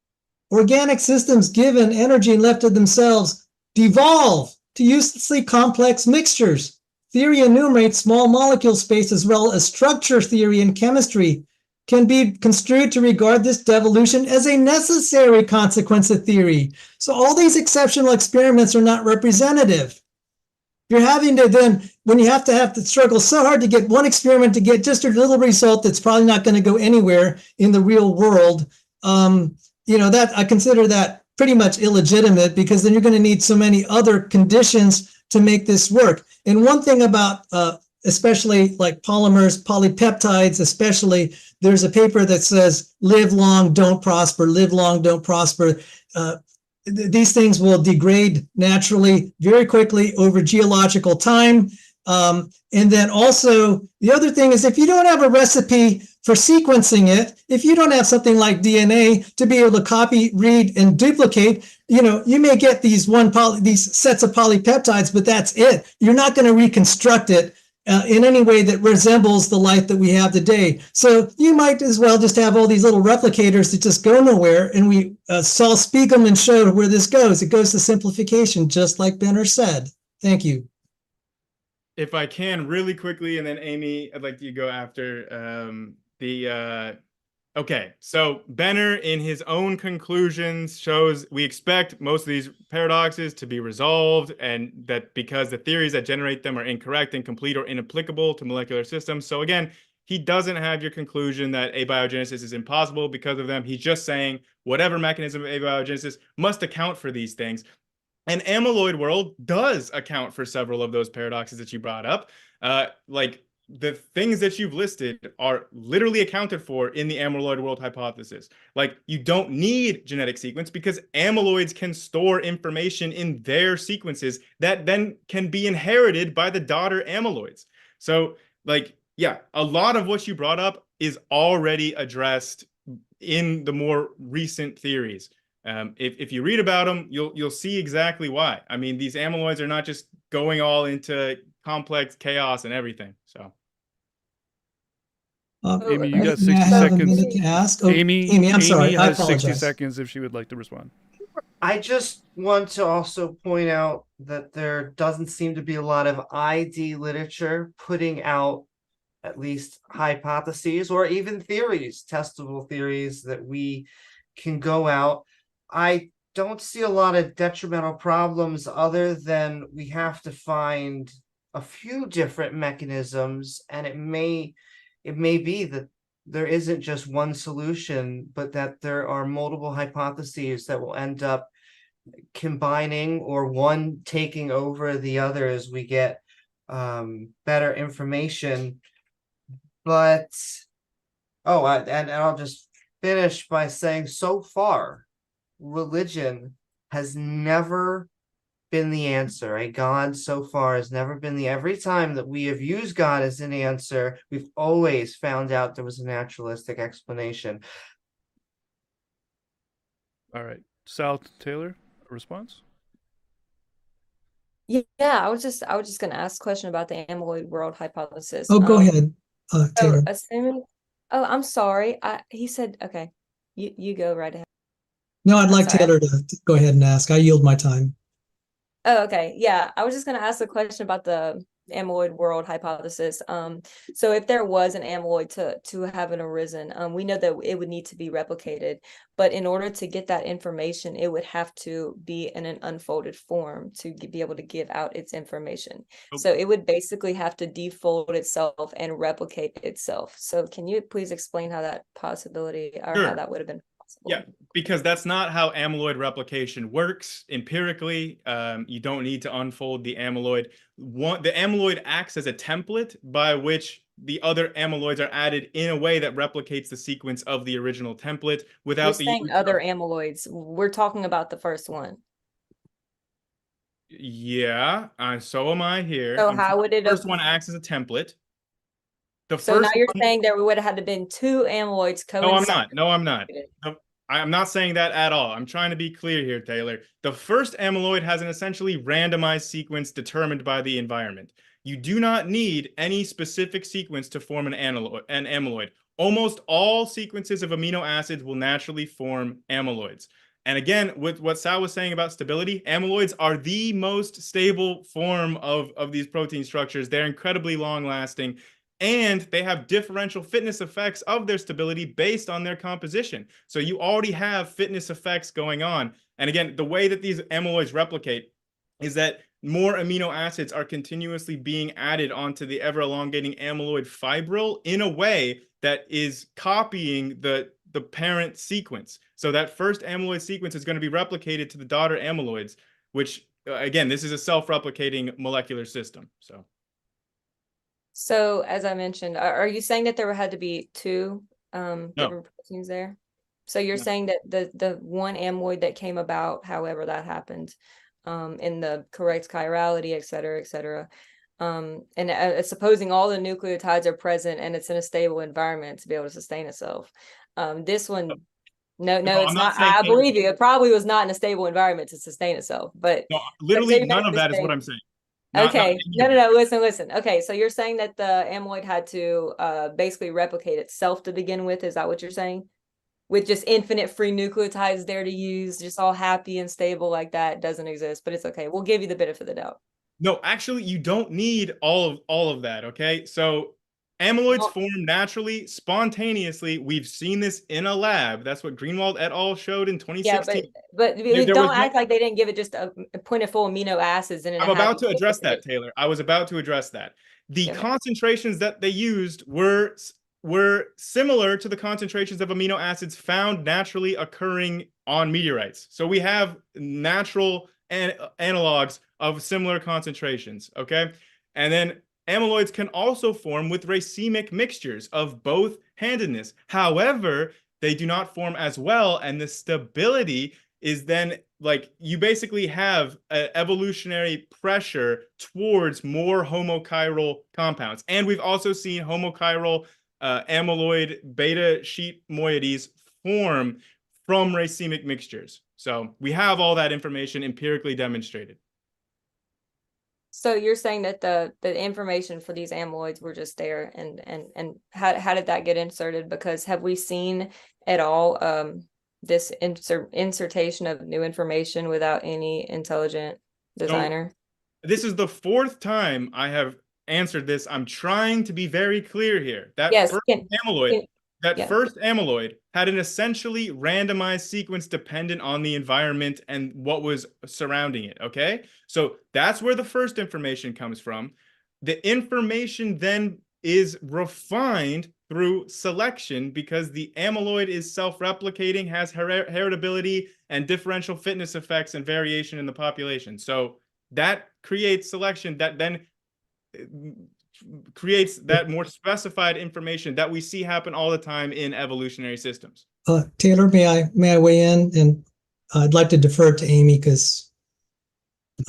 Organic systems given energy and left to themselves devolve to uselessly complex mixtures. Theory enumerates small molecule space as well as structure theory and chemistry can be construed to regard this devolution as a necessary consequence of theory. So all these exceptional experiments are not representative. You're having to then, when you have to struggle so hard to get one experiment to get just a little result that's probably not going to go anywhere in the real world, that I consider that pretty much illegitimate, because then you're going to need so many other conditions to make this work. And one thing about especially like polymers, polypeptides especially, there's a paper that says live long, don't prosper, live long, don't prosper. These things will degrade naturally very quickly over geological time. And then also the other thing is, if you don't have a recipe for sequencing it, if you don't have something like DNA to be able to copy, read, and duplicate, you may get these sets of polypeptides, but that's it. You're not going to reconstruct it in any way that resembles the life that we have today. So you might as well just have all these little replicators that just go nowhere. And we Saul Spiegelman showed where this goes. It goes to simplification, just like Benner said. Thank you. If I can really quickly, and then Amy, I'd like you to go after okay, so Benner in his own conclusions shows we expect most of these paradoxes to be resolved, and that because the theories that generate them are incorrect, incomplete, or inapplicable to molecular systems. So again, he doesn't have your conclusion that abiogenesis is impossible because of them. He's just saying whatever mechanism of abiogenesis must account for these things. And amyloid world does account for several of those paradoxes that you brought up. Like the things that you've listed are literally accounted for in the amyloid world hypothesis. Like you don't need genetic sequence because amyloids can store information in their sequences that then can be inherited by the daughter amyloids. So like, yeah, a lot of what you brought up is already addressed in the more recent theories. If you read about them, you'll see exactly why. I mean, these amyloids are not just going all into complex chaos and everything. So, Amy, you got may 60 I have a seconds. minute to ask? Amy, I'm sorry. Amy I has 60 apologize. seconds if she would like to respond. I just want to also point out that there doesn't seem to be a lot of ID literature putting out at least hypotheses or even theories, testable theories that we can go out. I don't see a lot of detrimental problems other than we have to find a few different mechanisms, and it may be that there isn't just one solution, but that there are multiple hypotheses that will end up combining or one taking over the other as we get better information. But and I'll just finish by saying, so far, religion has never been the answer. A God so far has never been every time that we have used God as an answer, we've always found out there was a naturalistic explanation. All right. Sal Taylor, a response? Yeah, I was just gonna ask a question about the amyloid world hypothesis. Oh, go ahead, So Taylor. assuming, oh, I'm sorry. He said, okay, you go right ahead. No, I'd I'm like sorry. Taylor to go ahead and ask. I yield my time. Oh, okay. Yeah, I was just going to ask a question about the amyloid world hypothesis. So if there was an amyloid to have an arisen, we know that it would need to be replicated, but in order to get that information, it would have to be in an unfolded form to be able to give out its information. So it would basically have to defold itself and replicate itself. So can you please explain how that possibility or how that would have been possible? Yeah, because that's not how amyloid replication works empirically. You don't need to unfold the amyloid. The amyloid acts as a template by which the other amyloids are added in a way that replicates the sequence of the original template without You're saying other amyloids. We're talking about the first one. Yeah, so am I here. So how would it the first one acts as a template. So now you're saying there would have had to been two amyloids coinciding. No, I'm not. I'm not saying that at all. I'm trying to be clear here, Taylor. The first amyloid has an essentially randomized sequence determined by the environment. You do not need any specific sequence to form an amyloid. Almost all sequences of amino acids will naturally form amyloids. And again, with what Sal was saying about stability, amyloids are the most stable form of these protein structures. They're incredibly long-lasting, and they have differential fitness effects of their stability based on their composition. So you already have fitness effects going on. And again, the way that these amyloids replicate is that more amino acids are continuously being added onto the ever elongating amyloid fibril in a way that is copying the parent sequence. So that first amyloid sequence is going to be replicated to the daughter amyloids, which again, this is a self-replicating molecular system. So as I mentioned, are you saying that there had to be two different proteins there? So you're saying that the one amyloid that came about, however that happened, in the correct chirality, et cetera, and supposing all the nucleotides are present and it's in a stable environment to be able to sustain itself. This one, no, it's not. I believe you. It probably was not in a stable environment to sustain itself. But literally none of that is what I'm saying. Okay. No. Listen. Okay. So you're saying that the amyloid had to basically replicate itself to begin with. Is that what you're saying? With just infinite free nucleotides there to use, just all happy and stable like that doesn't exist, but it's okay. We'll give you the benefit of the doubt. No, actually, you don't need all of that, okay? So amyloids form naturally, spontaneously. We've seen this in a lab. That's what Greenwald et al. Showed in 2016. Yeah, but don't act like they didn't give it just a plentiful amino acids. I'm about to address that, Taylor. I was about to address that. The concentrations that they used were similar to the concentrations of amino acids found naturally occurring on meteorites. So we have natural analogs of similar concentrations, okay? And then amyloids can also form with racemic mixtures of both handedness. However, they do not form as well, and the stability is then like you basically have an evolutionary pressure towards more homochiral compounds. And we've also seen homochiral amyloid beta sheet moieties form from racemic mixtures. So we have all that information empirically demonstrated. So you're saying that the information for these amyloids were just there, and how did that get inserted? Because have we seen at all this insertion of new information without any intelligent designer? So, this is the fourth time I have answered this. I'm trying to be very clear here. That first amyloid had an essentially randomized sequence dependent on the environment and what was surrounding it, okay? So that's where the first information comes from. The information then is refined through selection because the amyloid is self-replicating, has heritability and differential fitness effects and variation in the population. So that creates selection that then creates that more specified information that we see happen all the time in evolutionary systems. Taylor, may I weigh in? And I'd like to defer to Amy because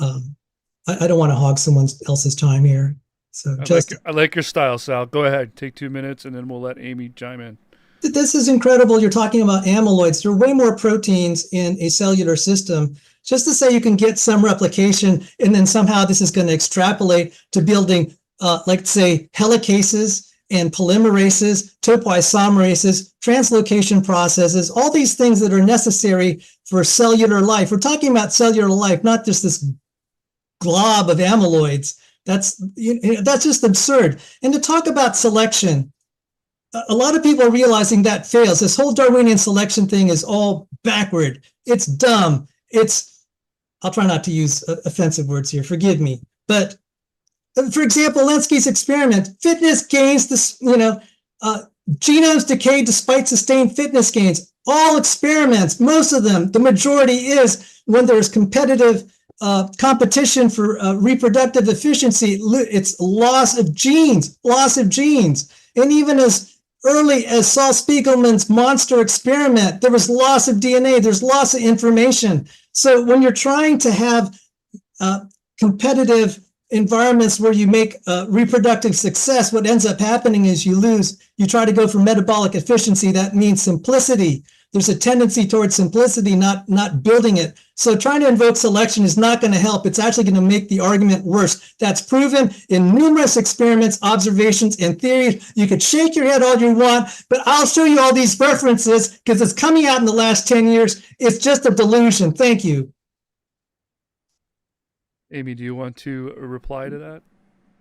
I don't want to hog someone else's time here. So I like your style, Sal. Go ahead, take 2 minutes, and then we'll let Amy chime in. This is incredible. You're talking about amyloids. There are way more proteins in a cellular system. Just to say you can get some replication, and then somehow this is going to extrapolate to building, like say, helicases and polymerases, topoisomerases, translocation processes, all these things that are necessary for cellular life. We're talking about cellular life, not just this glob of amyloids. That's just absurd. And to talk about selection, a lot of people are realizing that fails. This whole Darwinian selection thing is all backward. It's dumb. I'll try not to use offensive words here. Forgive me. But for example, Lenski's experiment, fitness gains, genomes decay despite sustained fitness gains. All experiments, most of them, the majority is when there's competitive competition for reproductive efficiency, it's loss of genes. And even as early as Saul Spiegelman's monster experiment, there was loss of DNA, there's loss of information. So when you're trying to have competitive environments where you make reproductive success, what ends up happening is you try to go for metabolic efficiency. That means simplicity. There's a tendency towards simplicity, not building it. So trying to invoke selection is not going to help. It's actually going to make the argument worse. That's proven in numerous experiments, observations, and theories. You could shake your head all you want, but I'll show you all these references because it's coming out in the last 10 years. It's just a delusion. Thank you. Amy, do you want to reply to that?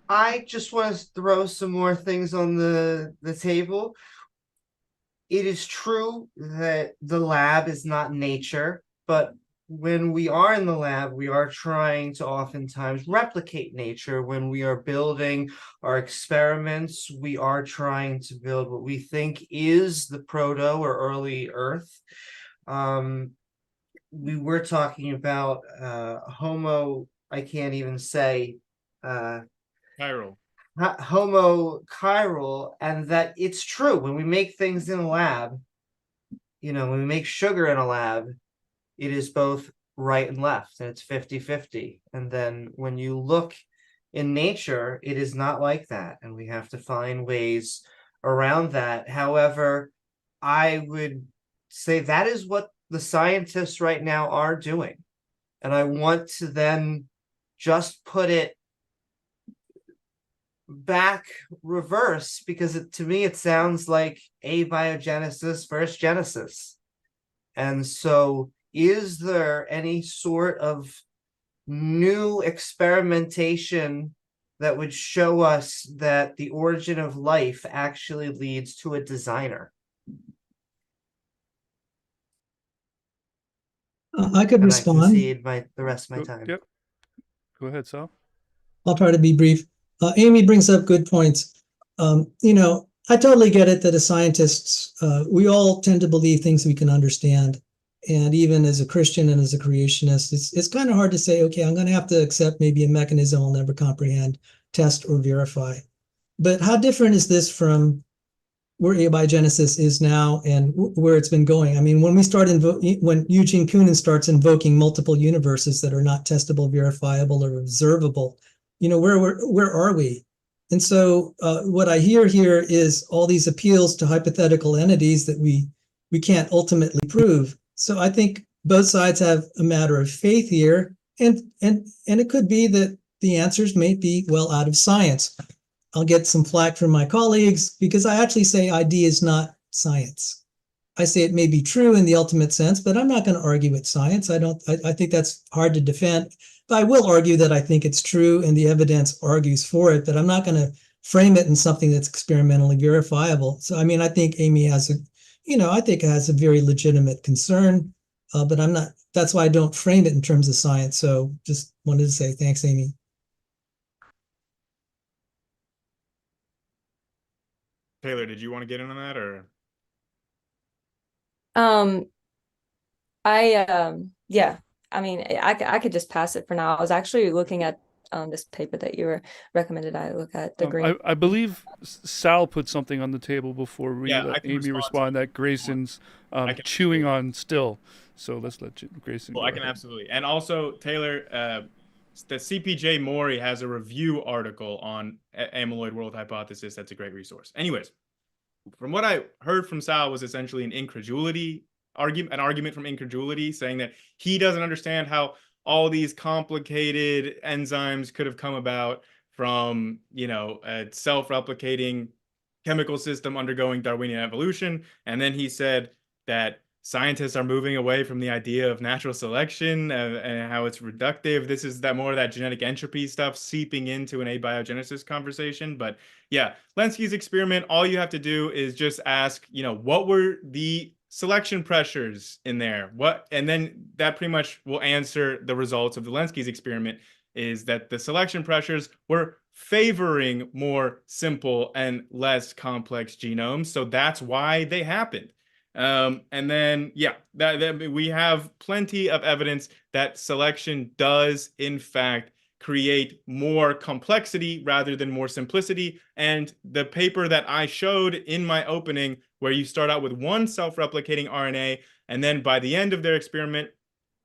I just want to throw some more things on the table. It is true that the lab is not nature, but when we are in the lab, we are trying to oftentimes replicate nature. When we are building our experiments, we are trying to build what we think is the proto or early Earth. We were talking about Homo, I can't even say Chiral. Homo chiral, and that it's true when we make things in a lab, when we make sugar in a lab, it is both right and left, and it's 50-50. And then when you look in nature, it is not like that, and we have to find ways around that. However, I would say that is what the scientists right now are doing, and I want to then just put it back reverse, because to me it sounds like abiogenesis versus genesis. And so is there any sort of new experimentation that would show us that the origin of life actually leads to a designer? I could respond. I concede the rest of my time. Yep. Go ahead, Sal. I'll try to be brief. Amy brings up good points. I totally get it that as scientists, we all tend to believe things we can understand. And even as a Christian and as a creationist, it's kind of hard to say, okay, I'm going to have to accept maybe a mechanism I'll never comprehend, test, or verify. But how different is this from where abiogenesis is now and where it's been going? I mean, when Eugene Koonin starts invoking multiple universes that are not testable, verifiable, or observable, where are we? And so what I hear here is all these appeals to hypothetical entities that we can't ultimately prove. So I think both sides have a matter of faith here, and it could be that the answers may be well out of science. I'll get some flack from my colleagues because I actually say ID is not science. I say it may be true in the ultimate sense, but I'm not going to argue with science. I think that's hard to defend. But I will argue that I think it's true and the evidence argues for it, but I'm not going to frame it in something that's experimentally verifiable. So, I mean, I think Amy has a very legitimate concern, but that's why I don't frame it in terms of science. So just wanted to say thanks, Amy. Taylor, did you want to get in on that, or? Yeah, I mean, I could just pass it for now. I was actually looking at this paper that you were recommended I look at, the green. I believe Sal put something on the table before we Yeah, let I can Amy respond to it. that Grayson's I can chewing absolutely. on still. So let's let Grayson Well, go I can ahead. absolutely. And also, Taylor, the CPJ Mori has a review article on amyloid world hypothesis. That's a great resource. Anyways, from what I heard from Sal was essentially an argument from incredulity, saying that he doesn't understand how all these complicated enzymes could have come about from, a self-replicating chemical system undergoing Darwinian evolution. And then he said that scientists are moving away from the idea of natural selection and how it's reductive. This is that more of that genetic entropy stuff seeping into an abiogenesis conversation. But yeah, Lenski's experiment, all you have to do is just ask, what were the selection pressures in there? And then that pretty much will answer the results of the Lenski's experiment, is that the selection pressures were favoring more simple and less complex genomes. So that's why they happened. And then, yeah, that we have plenty of evidence that selection does, in fact, create more complexity rather than more simplicity. And the paper that I showed in my opening, where you start out with one self-replicating RNA, and then by the end of their experiment,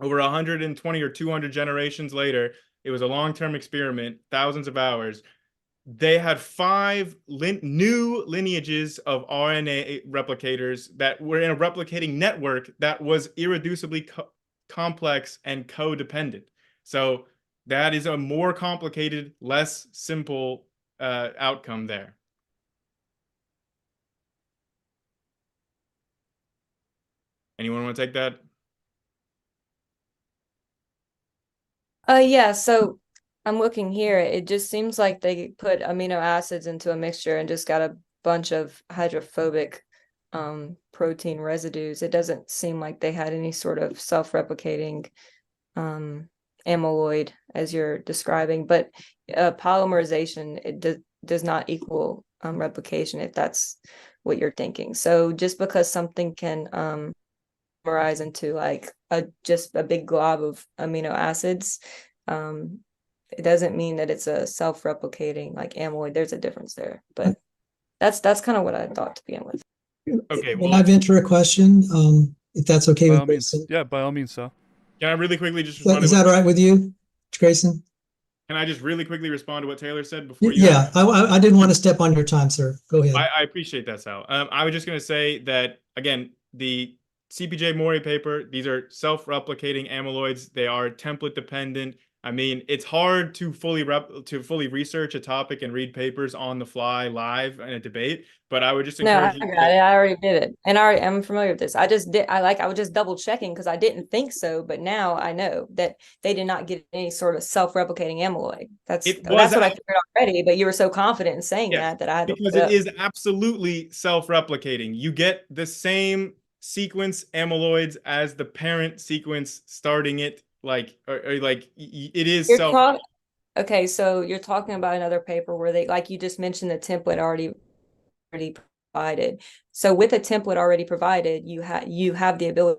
over 120 or 200 generations later, it was a long-term experiment, thousands of hours, they had 5 new lineages of RNA replicators that were in a replicating network that was irreducibly complex and codependent. So that is a more complicated, less simple outcome there. Anyone want to take that? Yeah, so I'm looking here. It just seems like they put amino acids into a mixture and just got a bunch of hydrophobic protein residues. It doesn't seem like they had any sort of self-replicating amyloid as you're describing, but polymerization, it does not equal replication, if that's what you're thinking. So just because something can polymerize into like just a big glob of amino acids, it doesn't mean that it's a self-replicating like amyloid. There's a difference there, but that's kind of what I thought to begin with. Okay, May I venture a question? If that's okay By with all means, Grayson. yeah, by all means, Sal. can I really quickly just respond Is to that all right with you, Grayson? Can I just really quickly respond to what Taylor said before you? Yeah, I didn't want to step on your time, sir. Go ahead. I appreciate that, Sal. I was just going to say that, again, the CPJ Mori paper, these are self-replicating amyloids. They are template dependent. I mean, it's hard to fully research a topic and read papers on the fly live in a debate, but I would just No, I encourage got you it. I already did it. And I'm familiar with this. I was just double checking because I didn't think so, but now I know that they did not get any sort of self-replicating amyloid. That's what I figured already, but you were so confident in saying that I had to because look it is absolutely self-replicating. You get the same sequence amyloids as the parent sequence starting it, like it is Okay, so you're talking about another paper where they, like you just mentioned, the template already provided. So with a template already provided, you have the ability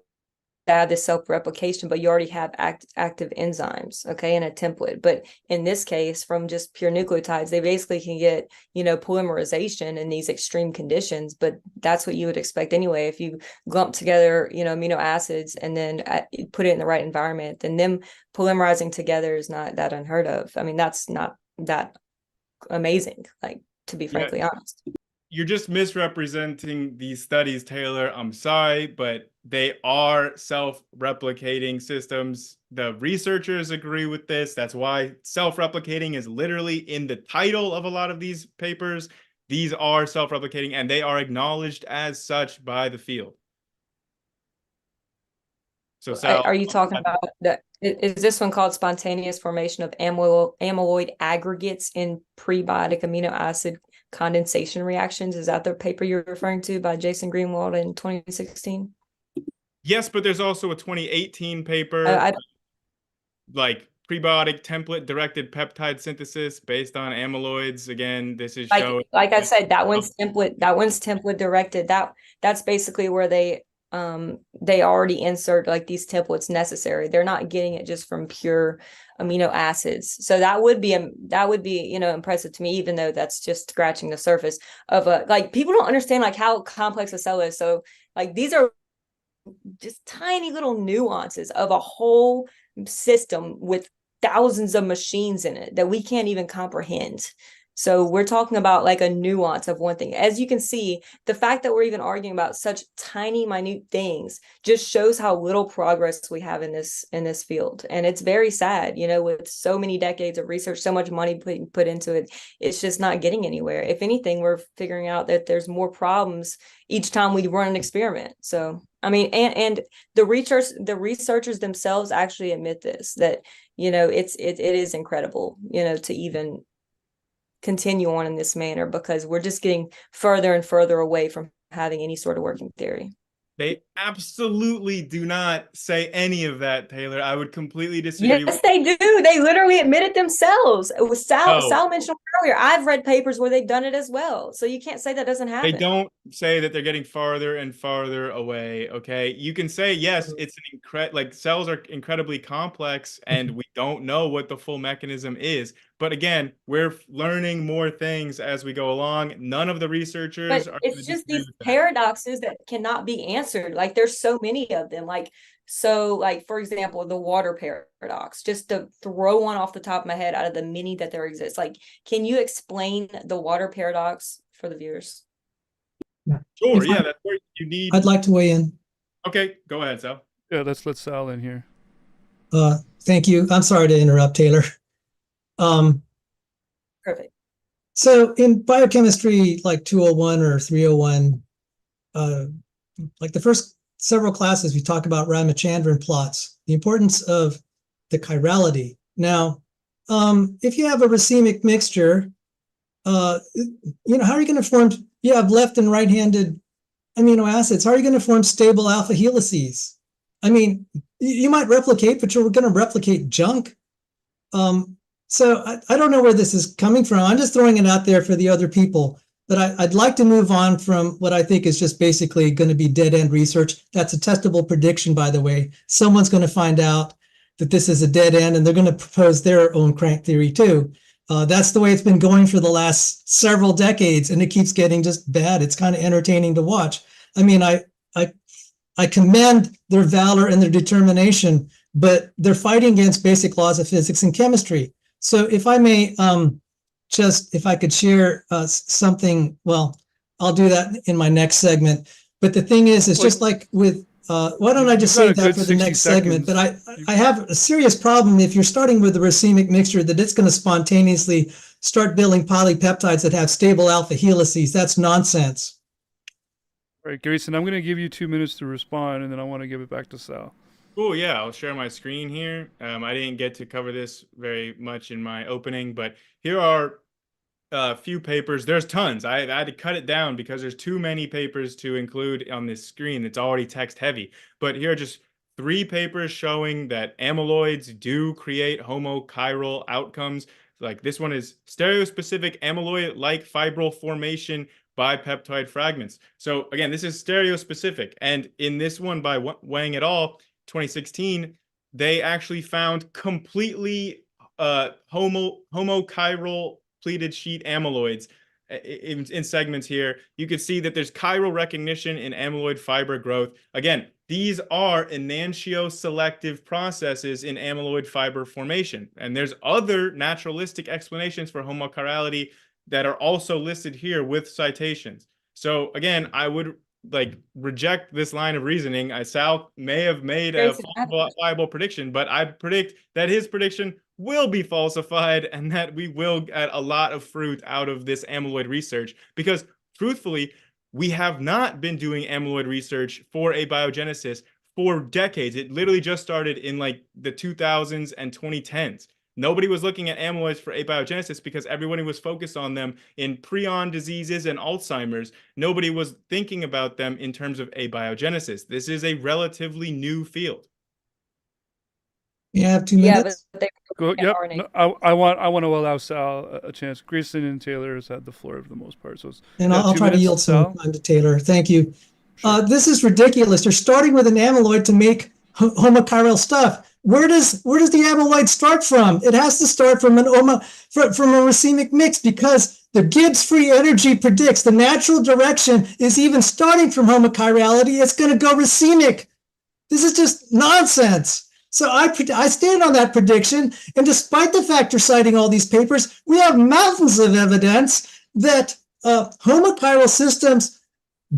to have this self-replication, but you already have active enzymes, okay, in a template. But in this case, from just pure nucleotides, they basically can get, polymerization in these extreme conditions, but that's what you would expect anyway. If you lump together, amino acids and then put it in the right environment, then them polymerizing together is not that unheard of. I mean, that's not that amazing, like, to be frankly honest. You're just misrepresenting these studies, Taylor. I'm sorry, but they are self-replicating systems. The researchers agree with this. That's why self-replicating is literally in the title of a lot of these papers. These are self-replicating, and they are acknowledged as such by the field. So, Sal, are you talking about that? Is this one called spontaneous formation of amyloid aggregates in prebiotic amino acid condensation reactions? Is that the paper you're referring to by Jason Greenwald in 2016? Yes, but there's also a 2018 paper, like prebiotic template-directed peptide synthesis based on amyloids. Again, this is Like showing. like I said, that one's template directed. That's basically where they already insert like these templates necessary. They're not getting it just from pure amino acids. So that would be impressive to me, even though that's just scratching the surface of like people don't understand like how complex a cell is. So like these are just tiny little nuances of a whole system with thousands of machines in it that we can't even comprehend. So we're talking about like a nuance of one thing. As you can see, the fact that we're even arguing about such tiny, minute things just shows how little progress we have in this field. And it's very sad, with so many decades of research, so much money put into it, it's just not getting anywhere. If anything, we're figuring out that there's more problems each time we run an experiment. So I mean, and the researchers themselves actually admit this, that it is incredible, to even continue on in this manner, because we're just getting further and further away from having any sort of working theory. They absolutely do not say any of that, Taylor. I would completely disagree. Yes, they do. They literally admit it themselves. It was Sal mentioned earlier. I've read papers where they've done it as well. So you can't say that doesn't happen. They don't say that they're getting farther and farther away. Okay, you can say yes, it's like cells are incredibly complex, and we don't know what the full mechanism is. But again, we're learning more things as we go along. None of the researchers but are. It's just these paradoxes that cannot be answered. Like there's so many of them. Like for example, the water paradox, just to throw one off the top of my head out of the many that there exist. Like, can you explain the water paradox for the viewers? Sure, yeah, that's where you need. I'd like to weigh in. Okay, go ahead, Sal. Yeah, let's let Sal in here. Thank you. I'm sorry to interrupt, Taylor. Perfect. So in biochemistry, like 201 or 301, like the first several classes, we talk about Ramachandran plots, the importance of the chirality. Now, if you have a racemic mixture, how are you going to form? You have left and right-handed amino acids. How are you going to form stable alpha helices? I mean, you might replicate, but you're going to replicate junk. So I don't know where this is coming from. I'm just throwing it out there for the other people. But I'd like to move on from what I think is just basically going to be dead-end research. That's a testable prediction, by the way. Someone's going to find out that this is a dead end, and they're going to propose their own crank theory too. That's the way it's been going for the last several decades, and it keeps getting just bad. It's kind of entertaining to watch. I mean, I commend their valor and their determination, but they're fighting against basic laws of physics and chemistry. So if I may, if I could share something, well, I'll do that in my next segment. But the thing is, it's just like with, why don't I just say that for the next segment? But I have a serious problem if you're starting with a racemic mixture that it's going to spontaneously start building polypeptides that have stable alpha helices. That's nonsense. All right, Grayson, I'm going to give you 2 minutes to respond, and then I want to give it back to Sal. Cool, yeah, I'll share my screen here. I didn't get to cover this very much in my opening, but here are a few papers. There's tons. I had to cut it down because there's too many papers to include on this screen. It's already text heavy. But here are just 3 papers showing that amyloids do create homochiral outcomes. Like this one is stereospecific amyloid-like fibril formation by peptide fragments. So again, this is stereospecific. And in this one by Wang et al., 2016, they actually found completely homochiral pleated sheet amyloids in segments here. You can see that there's chiral recognition in amyloid fiber growth. Again, these are enantioselective processes in amyloid fiber formation. And there's other naturalistic explanations for homochirality that are also listed here with citations. So again, I would reject this line of reasoning. Sal may have made a viable prediction, but I predict that his prediction will be falsified and that we will get a lot of fruit out of this amyloid research, because truthfully, we have not been doing amyloid research for abiogenesis for decades. It literally just started in like the 2000s and 2010s. Nobody was looking at amyloids for abiogenesis because everybody was focused on them in prion diseases and Alzheimer's. Nobody was thinking about them in terms of abiogenesis. This is a relatively new field. You have 2 Yeah, minutes. but they Go. at Yep. RNA. No, I want to allow Sal a chance. Grayson and Taylor has had the floor for the most part. So And yeah, I'll 2 try to minutes, yield some Sal. time to Taylor. Thank you. Sure. This is ridiculous. They're starting with an amyloid to make homochiral stuff. Where does the amyloid start from? It has to start from from a racemic mix, because the Gibbs free energy predicts the natural direction is even starting from homochirality. It's going to go racemic. This is just nonsense. So I stand on that prediction. And despite the fact you're citing all these papers, we have mountains of evidence that homochiral systems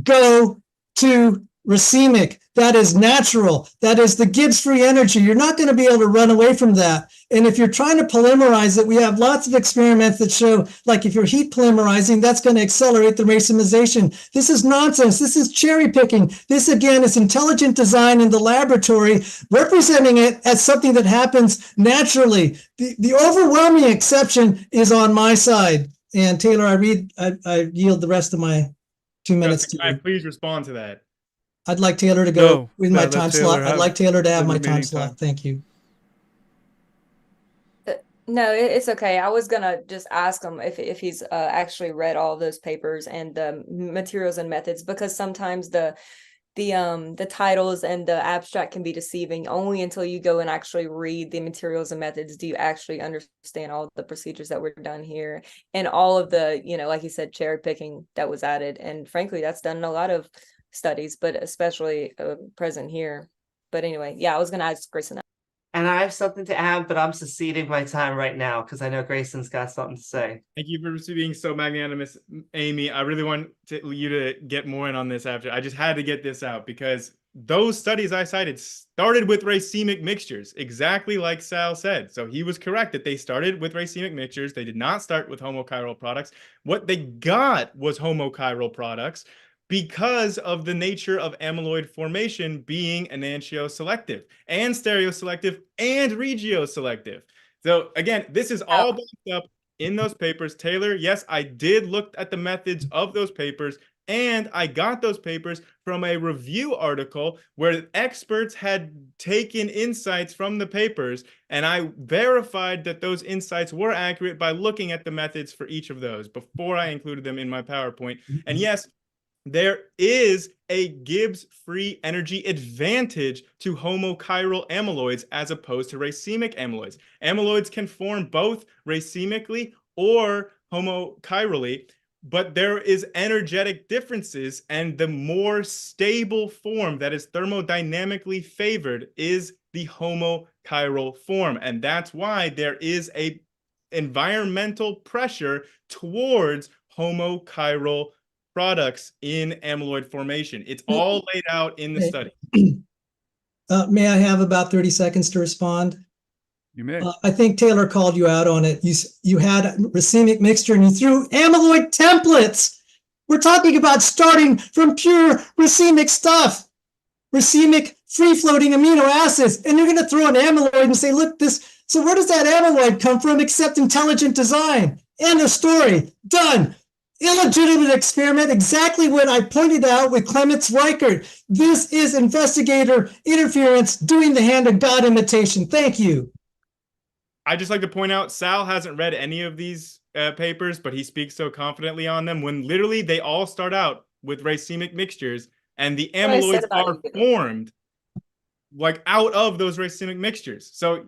go to racemic. That is natural. That is the Gibbs free energy. You're not going to be able to run away from that. And if you're trying to polymerize it, we have lots of experiments that show, like if you're heat polymerizing, that's going to accelerate the racemization. This is nonsense. This is cherry picking. This, again, is intelligent design in the laboratory, representing it as something that happens naturally. The overwhelming exception is on my side. And Taylor, I yield the rest of my 2 minutes Justin, to can I you. please respond to that? I'd like Taylor to go No, with yeah, my let time Taylor slot. I'd have like Taylor to have the my time remaining slot. time. Thank you. No, it's okay. I was gonna just ask him if he's actually read all those papers and the materials and methods, because sometimes the titles and the abstract can be deceiving. Only until you go and actually read the materials and methods do you actually understand all the procedures that were done here and all of the, like you said, cherry picking that was added. And frankly, that's done in a lot of studies, but especially present here. But anyway, yeah, I was gonna ask Grayson. And I have something to add, but I'm seceding my time right now because I know Grayson's got something to say. Thank you for being so magnanimous, Amy. I really want you to get more in on this after. I just had to get this out because those studies I cited started with racemic mixtures, exactly like Sal said. So he was correct that they started with racemic mixtures. They did not start with homochiral products. What they got was homochiral products because of the nature of amyloid formation being enantioselective and stereoselective and regioselective. So again, this is all backed up in those papers. Taylor, yes, I did look at the methods of those papers, and I got those papers from a review article where experts had taken insights from the papers, and I verified that those insights were accurate by looking at the methods for each of those before I included them in my PowerPoint. And yes, there is a Gibbs free energy advantage to homochiral amyloids as opposed to racemic amyloids. Amyloids can form both racemically or homochirally, but there is energetic differences, and the more stable form that is thermodynamically favored is the homochiral form. And that's why there is a environmental pressure towards homochiral products in amyloid formation. It's all laid out in the study. May I have about 30 seconds to respond? You may. I think Taylor called you out on it. You had a racemic mixture and you threw amyloid templates. We're talking about starting from pure racemic stuff, racemic free-floating amino acids, and you're going to throw an amyloid and say, look, this. So where does that amyloid come from except intelligent design? End of story. Done. Illegitimate experiment, exactly what I pointed out with Clements Reichert. This is investigator interference doing the hand of God imitation. Thank you. I just like to point out, Sal hasn't read any of these papers, but he speaks so confidently on them when literally they all start out with racemic mixtures, and the amyloids are formed like out of those racemic mixtures. So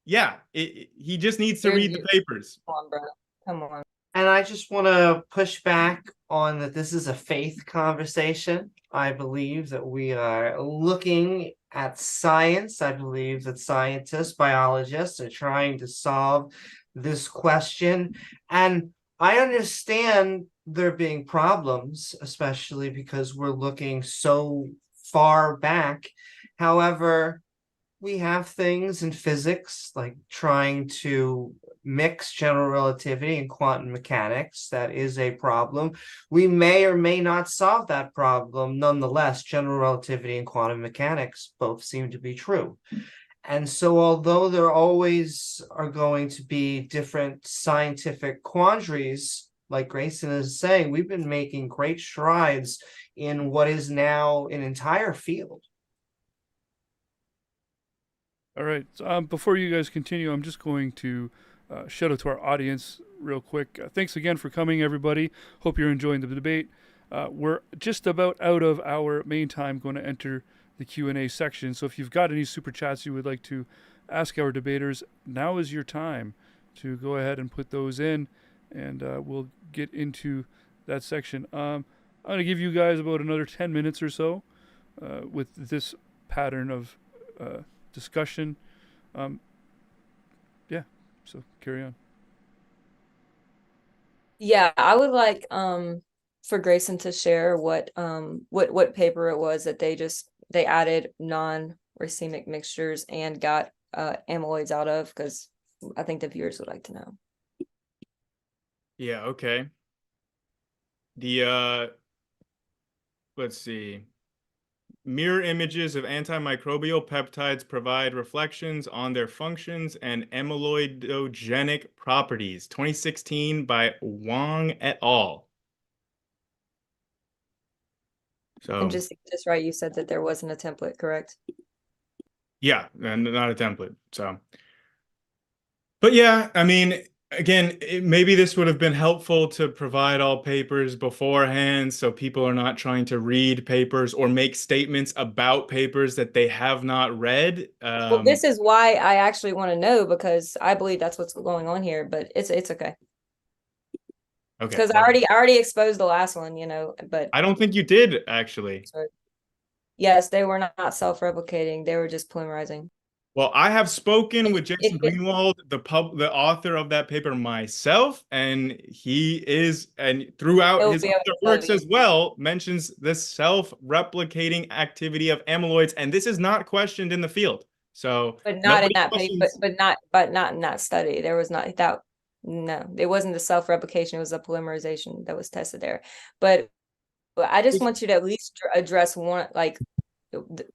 yeah, he just needs to read the papers. Come on, bro. Come on. And I just want to push back on that this is a faith conversation. I believe that we are looking at science. I believe that scientists, biologists are trying to solve this question. And I understand there being problems, especially because we're looking so far back. However, we have things in physics like trying to mix general relativity and quantum mechanics. That is a problem. We may or may not solve that problem. Nonetheless, general relativity and quantum mechanics both seem to be true. And so although there always are going to be different scientific quandaries, like Grayson is saying, we've been making great strides in what is now an entire field. All right. So, before you guys continue, I'm just going to shout out to our audience real quick. Thanks again for coming, everybody. Hope you're enjoying the debate. We're just about out of our main time, going to enter the Q&A section. So if you've got any super chats you would like to ask our debaters, now is your time to go ahead and put those in, and we'll get into that section. I'm going to give you guys about another 10 minutes or so with this pattern of discussion. Yeah, so carry on. Yeah, I would like for Grayson to share what paper it was that they added non-racemic mixtures and got amyloids out of, because I think the viewers would like to know. Yeah, okay. The let's see. Mirror images of antimicrobial peptides provide reflections on their functions and amyloidogenic properties. 2016 by Wang et al. So, And just right, you said that there wasn't a template, correct? yeah, and not a template. So, but yeah, I mean, again, maybe this would have been helpful to provide all papers beforehand, so people are not trying to read papers or make statements about papers that they have not read. Well, this is why I actually want to know, because I believe that's what's going on here, but it's okay. Okay. Because I already exposed the last one, but I don't think you did, actually. Yes, they were not self-replicating. They were just polymerizing. Well, I have spoken with Jason Greenwald, the author of that paper, myself, and he is, and throughout his other works as well, mentions the self-replicating activity of amyloids, and this is not questioned in the field. So, but not in that paper, but not in that study. There was not that. No, it wasn't the self-replication. It was the polymerization that was tested there. But I just want you to at least address one, like,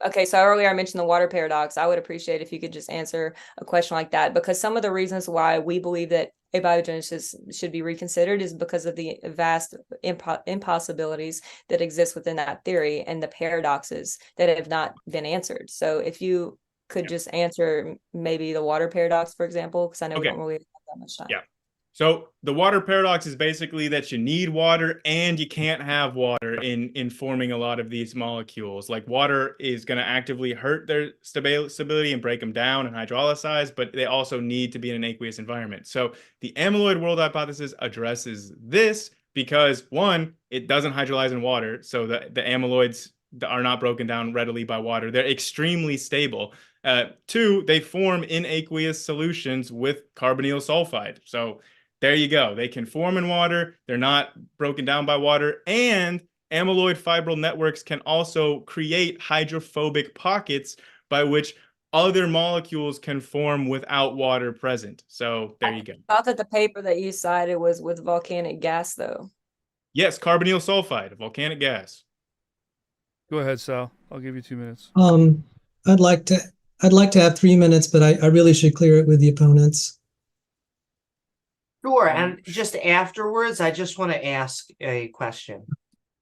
okay, so earlier I mentioned the water paradox. I would appreciate if you could just answer a question like that, because some of the reasons why we believe that abiogenesis should be reconsidered is because of the vast impossibilities that exist within that theory and the paradoxes that have not been answered. So if you could just answer maybe the water paradox, for example, because I know we don't really have that much time. Yeah. So the water paradox is basically that you need water and you can't have water in forming a lot of these molecules. Like, water is going to actively hurt their stability and break them down and hydrolysize, but they also need to be in an aqueous environment. So the amyloid world hypothesis addresses this because, one, it doesn't hydrolyze in water, so the amyloids are not broken down readily by water. They're extremely stable. Two, they form in aqueous solutions with carbonyl sulfide. So there you go. They can form in water. They're not broken down by water. And amyloid fibril networks can also create hydrophobic pockets by which other molecules can form without water present. So there you go. I thought that the paper that you cited was with volcanic gas, though. Yes, carbonyl sulfide, volcanic gas. Go ahead, Sal. I'll give you 2 minutes. I'd like to have 3 minutes, but I really should clear it with the opponents. Sure, and just afterwards, I just want to ask a question.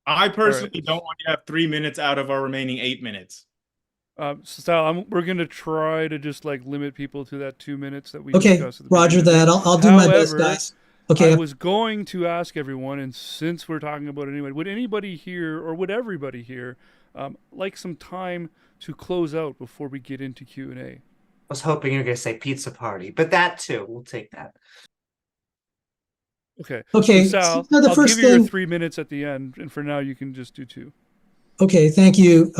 I personally don't want to have 3 minutes out of our remaining 8 minutes. So Sal, we're going to try to just limit people to that 2 minutes that we discussed. Okay, roger that. I'll do my best, guys. Okay. I was going to ask everyone, and since we're talking about it anyway, would anybody here, or would everybody here, like some time to close out before we get into Q&A? I was hoping you were going to say pizza party, but that too, we'll take that. Okay. Okay. So Sal, so I'll give you your 3 minutes at the end, and for now you can just do 2. Okay. Thank you.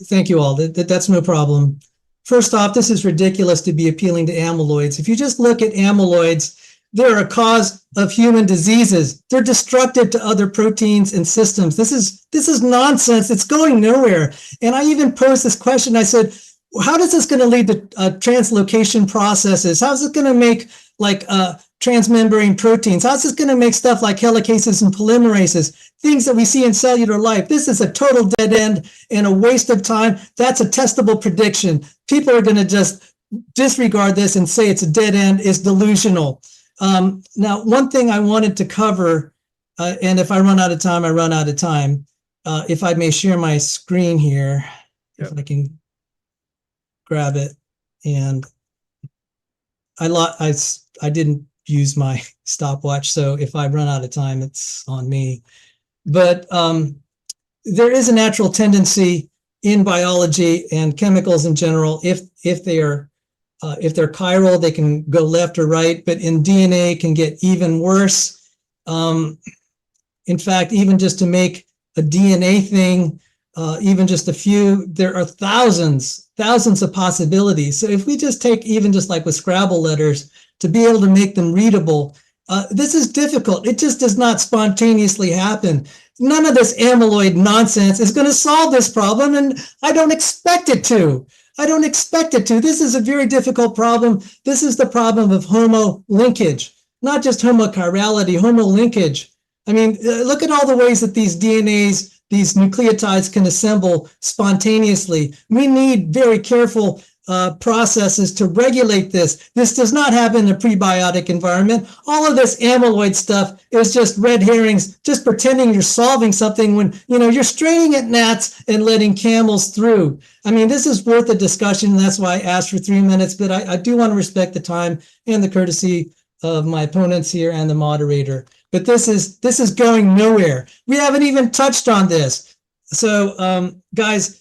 Thank you all. That's no problem. First off, this is ridiculous to be appealing to amyloids. If you just look at amyloids, they're a cause of human diseases. They're destructive to other proteins and systems. This is nonsense. It's going nowhere. And I even posed this question. I said, how is this going to lead to translocation processes? How's it going to make transmembrane proteins? How's this going to make stuff like helicases and polymerases, things that we see in cellular life? This is a total dead end and a waste of time. That's a testable prediction. People are going to just disregard this and say it's a dead end. It's delusional. Now, one thing I wanted to cover, and if I run out of time, I run out of time. If I may share my screen here, if I can grab it. And I didn't use my stopwatch, so if I run out of time, it's on me. But there is a natural tendency in biology and chemicals in general, if they're chiral, they can go left or right, but in DNA can get even worse. In fact, even just to make a DNA thing, even just a few, there are thousands of possibilities. So if we just take even just like with Scrabble letters, to be able to make them readable, this is difficult. It just does not spontaneously happen. None of this amyloid nonsense is going to solve this problem, and I don't expect it to. This is a very difficult problem. This is the problem of homo linkage, not just homochirality, homo linkage. I mean, look at all the ways that these DNAs, these nucleotides can assemble spontaneously. We need very careful processes to regulate this. This does not happen in a prebiotic environment. All of this amyloid stuff is just red herrings, just pretending you're solving something when, you're straining at gnats and letting camels through. I mean, this is worth a discussion, and that's why I asked for 3 minutes, but I do want to respect the time and the courtesy of my opponents here and the moderator. But this is going nowhere. We haven't even touched on this. So, guys,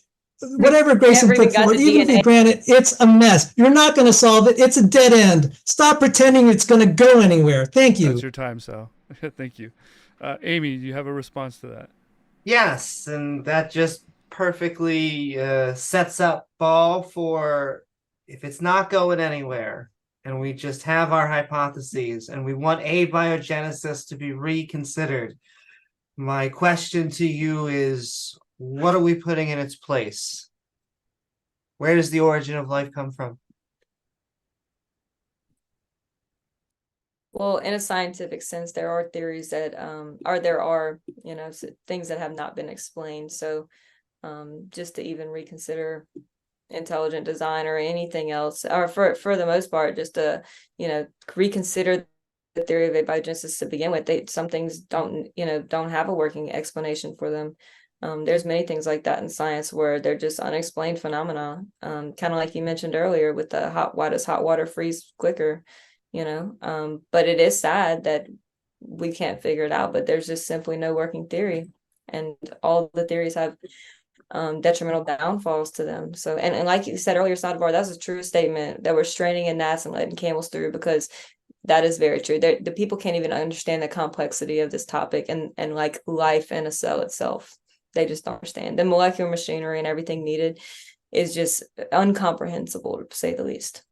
whatever Grayson put forward, even if we grant it, it's a mess. You're not going to solve it. It's a dead end. Stop pretending it's going to go anywhere. Thank you. That's your time, Sal. Thank you. Amy, do you have a response to that? Yes, and that just perfectly sets up Ball for if it's not going anywhere and we just have our hypotheses and we want abiogenesis to be reconsidered. My question to you is, what are we putting in its place? Where does the origin of life come from? Well, in a scientific sense, there are theories that there are things that have not been explained. So just to even reconsider intelligent design or anything else, or for the most part, just to reconsider the theory of abiogenesis to begin with. Some things don't have a working explanation for them. There's many things like that in science where they're just unexplained phenomena. Kind of like you mentioned earlier with the why does hot water freeze quicker? But it is sad that we can't figure it out, but there's just simply no working theory, and all the theories have detrimental downfalls to them. So, and like you said earlier, Salvador, that's a true statement, that we're straining in gnats and letting camels through, because that is very true. The people can't even understand the complexity of this topic and like life in a cell itself. They just don't understand. The molecular machinery and everything needed is just incomprehensible, to say the least.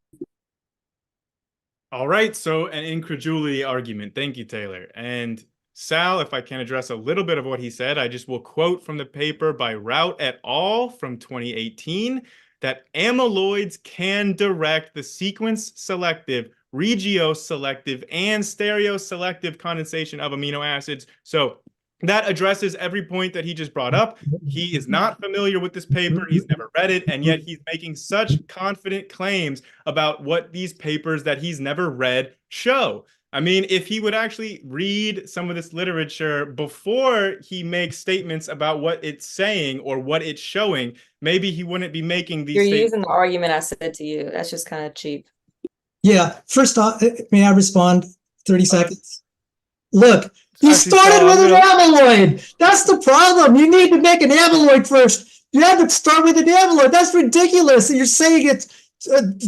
All right, so an incredulity argument. Thank you, Taylor. And Sal, if I can address a little bit of what he said, I just will quote from the paper by Rout et al. From 2018 that amyloids can direct the sequence-selective, regio-selective, and stereo-selective condensation of amino acids. So that addresses every point that he just brought up. He is not familiar with this paper. He's never read it. And yet he's making such confident claims about what these papers that he's never read show. I mean, if he would actually read some of this literature before he makes statements about what it's saying or what it's showing, maybe he wouldn't be making these statements. You're using the argument I said to you. That's just kind of cheap. Yeah. First off, may I respond? 30 seconds. Look, you started with an amyloid. That's the problem. You need to make an amyloid first. You have to start with an amyloid. That's ridiculous. You're saying it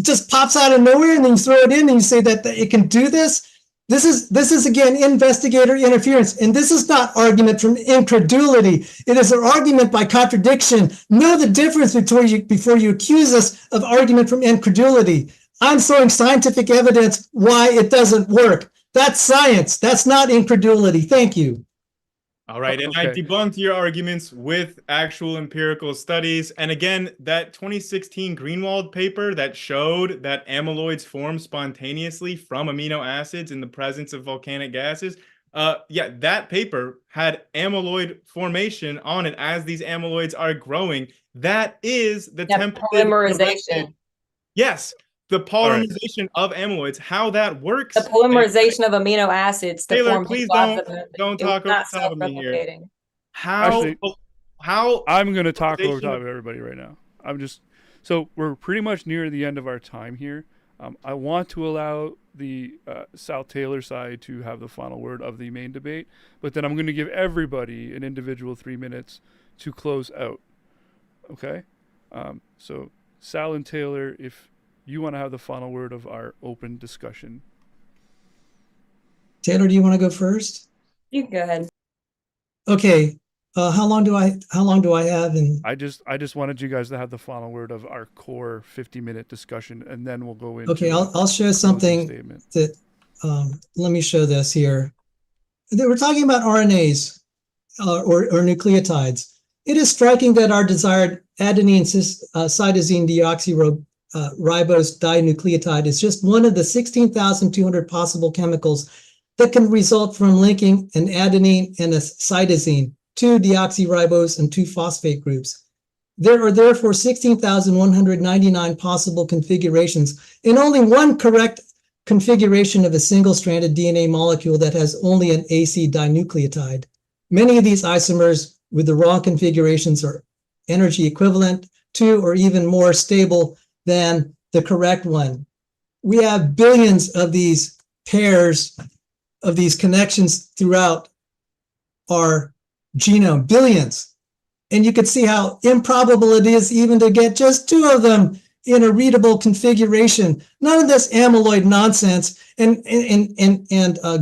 just pops out of nowhere and then you throw it in and you say that it can do this. This is again investigator interference, and this is not argument from incredulity. It is an argument by contradiction. Know the difference before you accuse us of argument from incredulity. I'm showing scientific evidence why it doesn't work. That's science. That's not incredulity. Thank you. All right. And I debunked your arguments with actual empirical studies. And again, that 2016 Greenwald paper that showed that amyloids form spontaneously from amino acids in the presence of volcanic gases. That paper had amyloid formation on it as these amyloids are growing. That is the polymerization. Yes. The polymerization of amyloids, how that works. The polymerization of amino acids. Taylor, please don't talk over top of me here. How I'm going to talk over top of everybody right now. So we're pretty much near the end of our time here. I want to allow the Sal Taylor side to have the final word of the main debate, but then I'm going to give everybody an individual 3 minutes to close out. Okay? So Sal and Taylor, if you want to have the final word of our open discussion. Taylor, do you want to go first? You can go ahead. Okay. How long do I have? And I just wanted you guys to have the final word of our core 50-minute discussion, and then we'll go into okay, I'll show closing something statement. that let me show this here. We're talking about RNAs or nucleotides. It is striking that our desired adenine cytosine deoxyribose dinucleotide is just one of the 16,200 possible chemicals that can result from linking an adenine and a cytosine, 2 deoxyribose and 2 phosphate groups. There are therefore 16,199 possible configurations and only one correct configuration of a single-stranded DNA molecule that has only an AC dinucleotide. Many of these isomers with the wrong configurations are energy equivalent to or even more stable than the correct one. We have billions of these pairs of these connections throughout our genome, billions. And you can see how improbable it is even to get just 2 of them in a readable configuration. None of this amyloid nonsense. And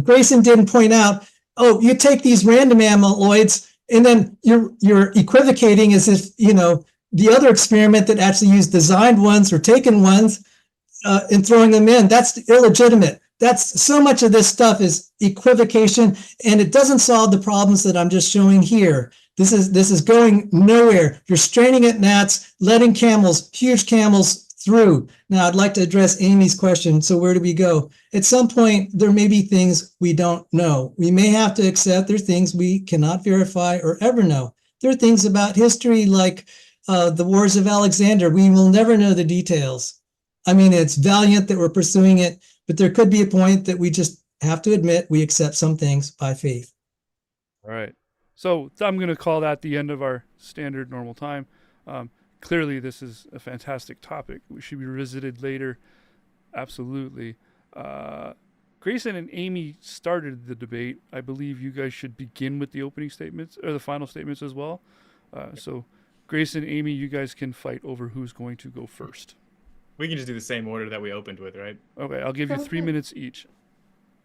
Grayson didn't point out, oh, you take these random amyloids and then you're equivocating as if, the other experiment that actually used designed ones or taken ones and throwing them in. That's illegitimate. That's so much of this stuff is equivocation, and it doesn't solve the problems that I'm just showing here. This is going nowhere. You're straining at gnats, letting huge camels through. Now, I'd like to address Amy's question. So where do we go? At some point, there may be things we don't know. We may have to accept there are things we cannot verify or ever know. There are things about history like the wars of Alexander. We will never know the details. I mean, it's valiant that we're pursuing it, but there could be a point that we just have to admit we accept some things by faith. All right. So I'm going to call that the end of our standard normal time. Clearly, this is a fantastic topic. We should be revisited later. Absolutely. Grayson and Amy started the debate. I believe you guys should begin with the opening statements or the final statements as well. So Grayson, Amy, you guys can fight over who's going to go first. We can just do the same order that we opened with, right? Okay, I'll give you 3 minutes each.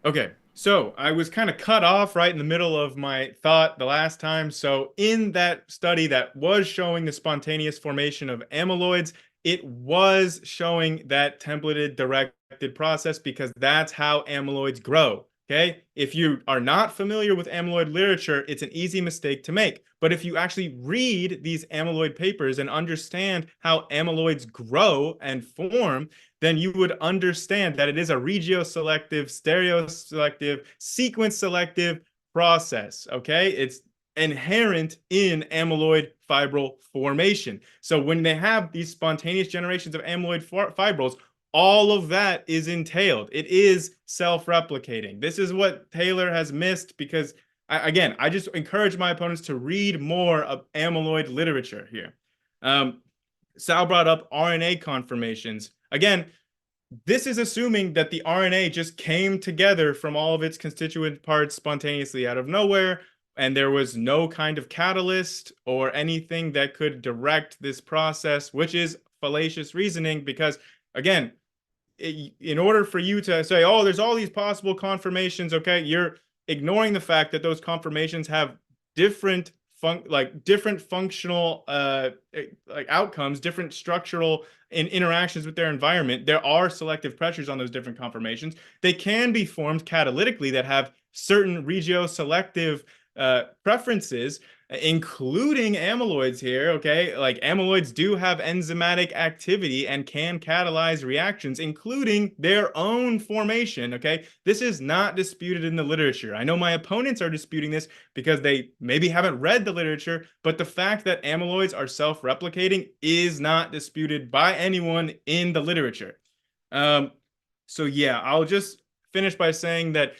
Okay, so I was kind of cut off right in the middle of my thought the last time. So in that study that was showing the spontaneous formation of amyloids, it was showing that templated directed process because that's how amyloids grow. Okay, if you are not familiar with amyloid literature, it's an easy mistake to make. But if you actually read these amyloid papers and understand how amyloids grow and form, then you would understand that it is a regioselective, stereoselective, sequence-selective process, okay? It's inherent in amyloid fibril formation. So when they have these spontaneous generations of amyloid fibrils, all of that is entailed. It is self-replicating. This is what Taylor has missed because, again, I just encourage my opponents to read more of amyloid literature here. Sal brought up RNA conformations. Again, this is assuming that the RNA just came together from all of its constituent parts spontaneously out of nowhere, and there was no kind of catalyst or anything that could direct this process, which is fallacious reasoning because, again, in order for you to say, oh, there's all these possible conformations, okay, you're ignoring the fact that those conformations have different functional outcomes, different structural interactions with their environment. There are selective pressures on those different conformations. They can be formed catalytically that have certain regioselective preferences, including amyloids here, okay? Like amyloids do have enzymatic activity and can catalyze reactions, including their own formation, okay? This is not disputed in the literature. I know my opponents are disputing this because they maybe haven't read the literature, but the fact that amyloids are self-replicating is not disputed by anyone in the literature. So yeah, I'll just finish by saying that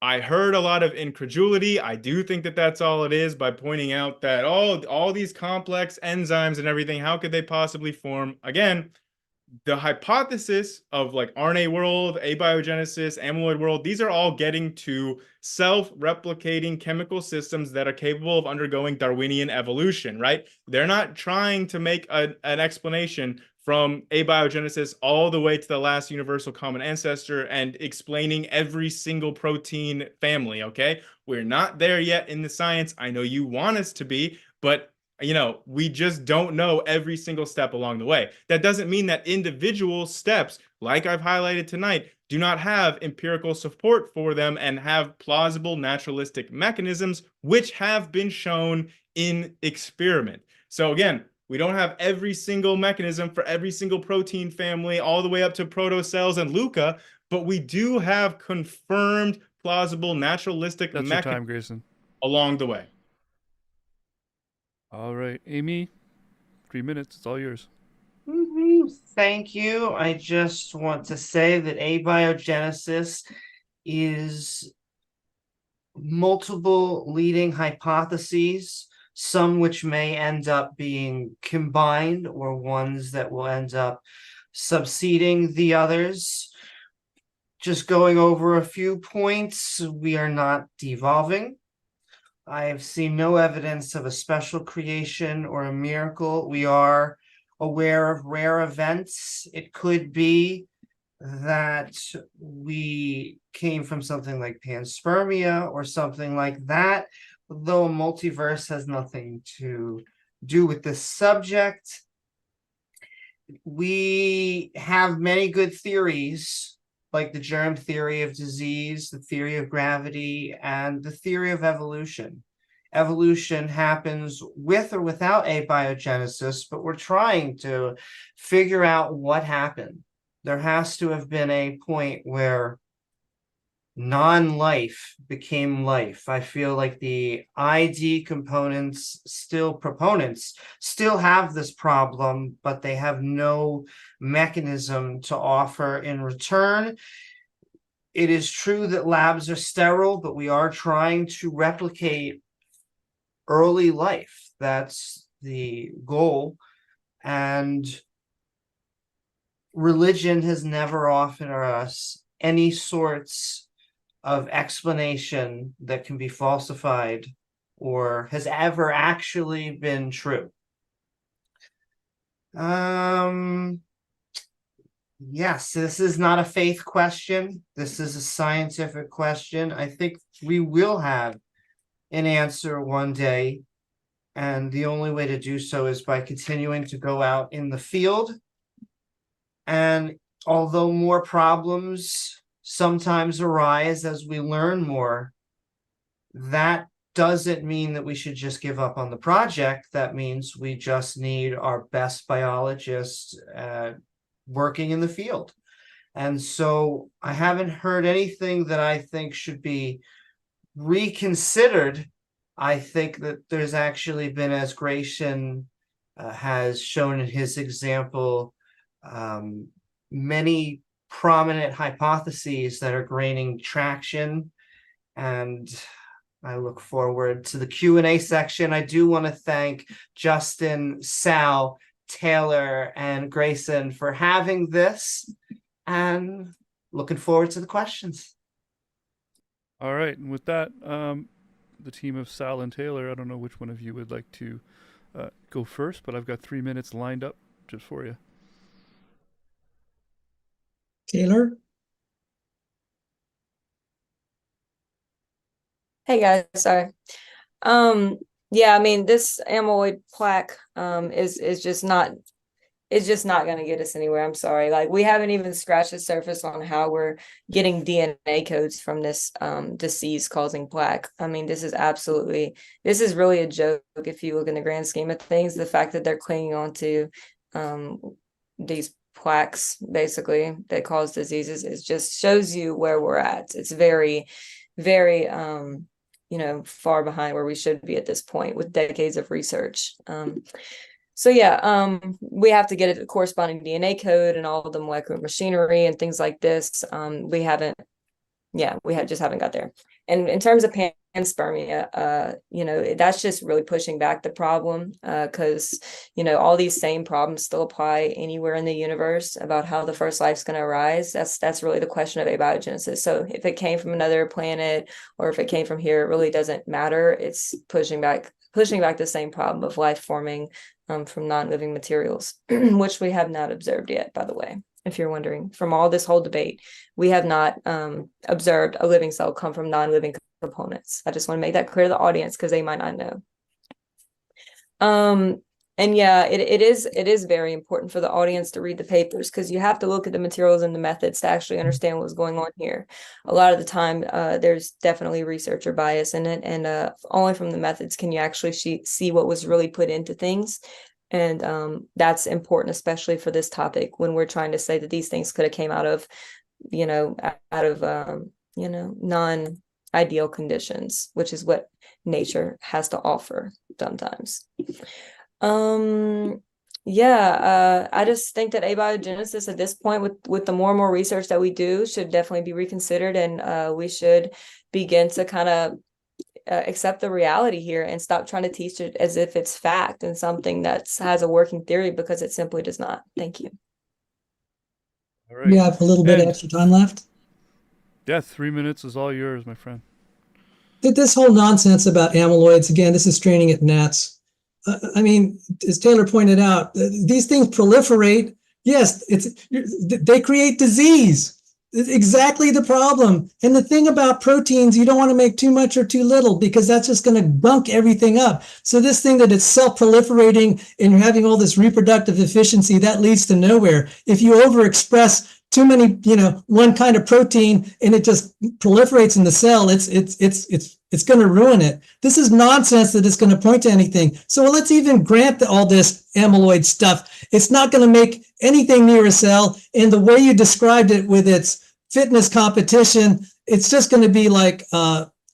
I heard a lot of incredulity. I do think that that's all it is, by pointing out that all these complex enzymes and everything, how could they possibly form? Again, the hypothesis of like RNA world, abiogenesis, amyloid world, these are all getting to self-replicating chemical systems that are capable of undergoing Darwinian evolution, right? They're not trying to make an explanation from abiogenesis all the way to the last universal common ancestor and explaining every single protein family, okay? We're not there yet in the science. I know you want us to be, but we just don't know every single step along the way. That doesn't mean that individual steps, like I've highlighted tonight, do not have empirical support for them and have plausible naturalistic mechanisms, which have been shown in experiment. So again, we don't have every single mechanism for every single protein family all the way up to protocells and LUCA, but we do have confirmed plausible naturalistic mechanisms, Grayson, along the way. All right, Amy, 3 minutes. It's all yours. Thank you. I just want to say that abiogenesis is multiple leading hypotheses, some which may end up being combined or ones that will end up subseding the others. Just going over a few points, we are not devolving. I have seen no evidence of a special creation or a miracle. We are aware of rare events. It could be that we came from something like panspermia or something like that, though a multiverse has nothing to do with this subject. We have many good theories, like the germ theory of disease, the theory of gravity, and the theory of evolution. Evolution happens with or without abiogenesis, but we're trying to figure out what happened. There has to have been a point where non-life became life. I feel like the ID proponents still have this problem, but they have no mechanism to offer in return. It is true that labs are sterile, but we are trying to replicate early life. That's the goal. And religion has never offered us any sorts of explanation that can be falsified or has ever actually been true. Yes, this is not a faith question. This is a scientific question. I think we will have an answer one day, and the only way to do so is by continuing to go out in the field. And although more problems sometimes arise as we learn more, that doesn't mean that we should just give up on the project. That means we just need our best biologists working in the field. And so I haven't heard anything that I think should be reconsidered. I think that there's actually been, as Grayson has shown in his example, many prominent hypotheses that are gaining traction, and I look forward to the Q&A section. I do want to thank Justin, Sal, Taylor, and Grayson for having this, and looking forward to the questions. All right, and with that, the team of Sal and Taylor, I don't know which one of you would like to go first, but I've got 3 minutes lined up just for you. Taylor? Hey guys, sorry. Yeah, I mean, this amyloid plaque is just not, it's just not going to get us anywhere. I'm sorry. Like, we haven't even scratched the surface on how we're getting DNA codes from this disease causing plaque. I mean, this is really a joke if you look in the grand scheme of things. The fact that they're clinging on to these plaques basically that cause diseases, it just shows you where we're at. It's very, very far behind where we should be at this point with decades of research. So yeah, we have to get a corresponding DNA code and all of the molecular machinery and things like this. We just haven't got there. And in terms of panspermia, that's just really pushing back the problem, because all these same problems still apply anywhere in the universe about how the first life's going to arise. That's really the question of abiogenesis. So if it came from another planet or if it came from here, it really doesn't matter. It's pushing back the same problem of life forming from non-living materials, which we have not observed yet, by the way. If you're wondering, from all this whole debate, we have not observed a living cell come from non-living components. I just want to make that clear to the audience because they might not know. And yeah, it is very important for the audience to read the papers, because you have to look at the materials and the methods to actually understand what's going on here. A lot of the time, there's definitely researcher bias in it, and only from the methods can you actually see what was really put into things. And that's important, especially for this topic, when we're trying to say that these things could have came out of non-ideal conditions, which is what nature has to offer sometimes. I just think that abiogenesis at this point, with the more and more research that we do, should definitely be reconsidered, and we should begin to kind of accept the reality here and stop trying to teach it as if it's fact and something that has a working theory, because it simply does not. Thank you. All right. We have a little bit of extra time left. Yeah, 3 minutes is all yours, my friend. This whole nonsense about amyloids, again, this is straining at gnats. I mean, as Taylor pointed out, these things proliferate. Yes, they create disease. It's exactly the problem. And the thing about proteins, you don't want to make too much or too little, because that's just going to bunk everything up. So this thing that it's self-proliferating and you're having all this reproductive efficiency, that leads to nowhere. If you overexpress too many, one kind of protein and it just proliferates in the cell, it's going to ruin it. This is nonsense that it's going to point to anything. So let's even grant all this amyloid stuff. It's not going to make anything near a cell. And the way you described it with its fitness competition, it's just going to be like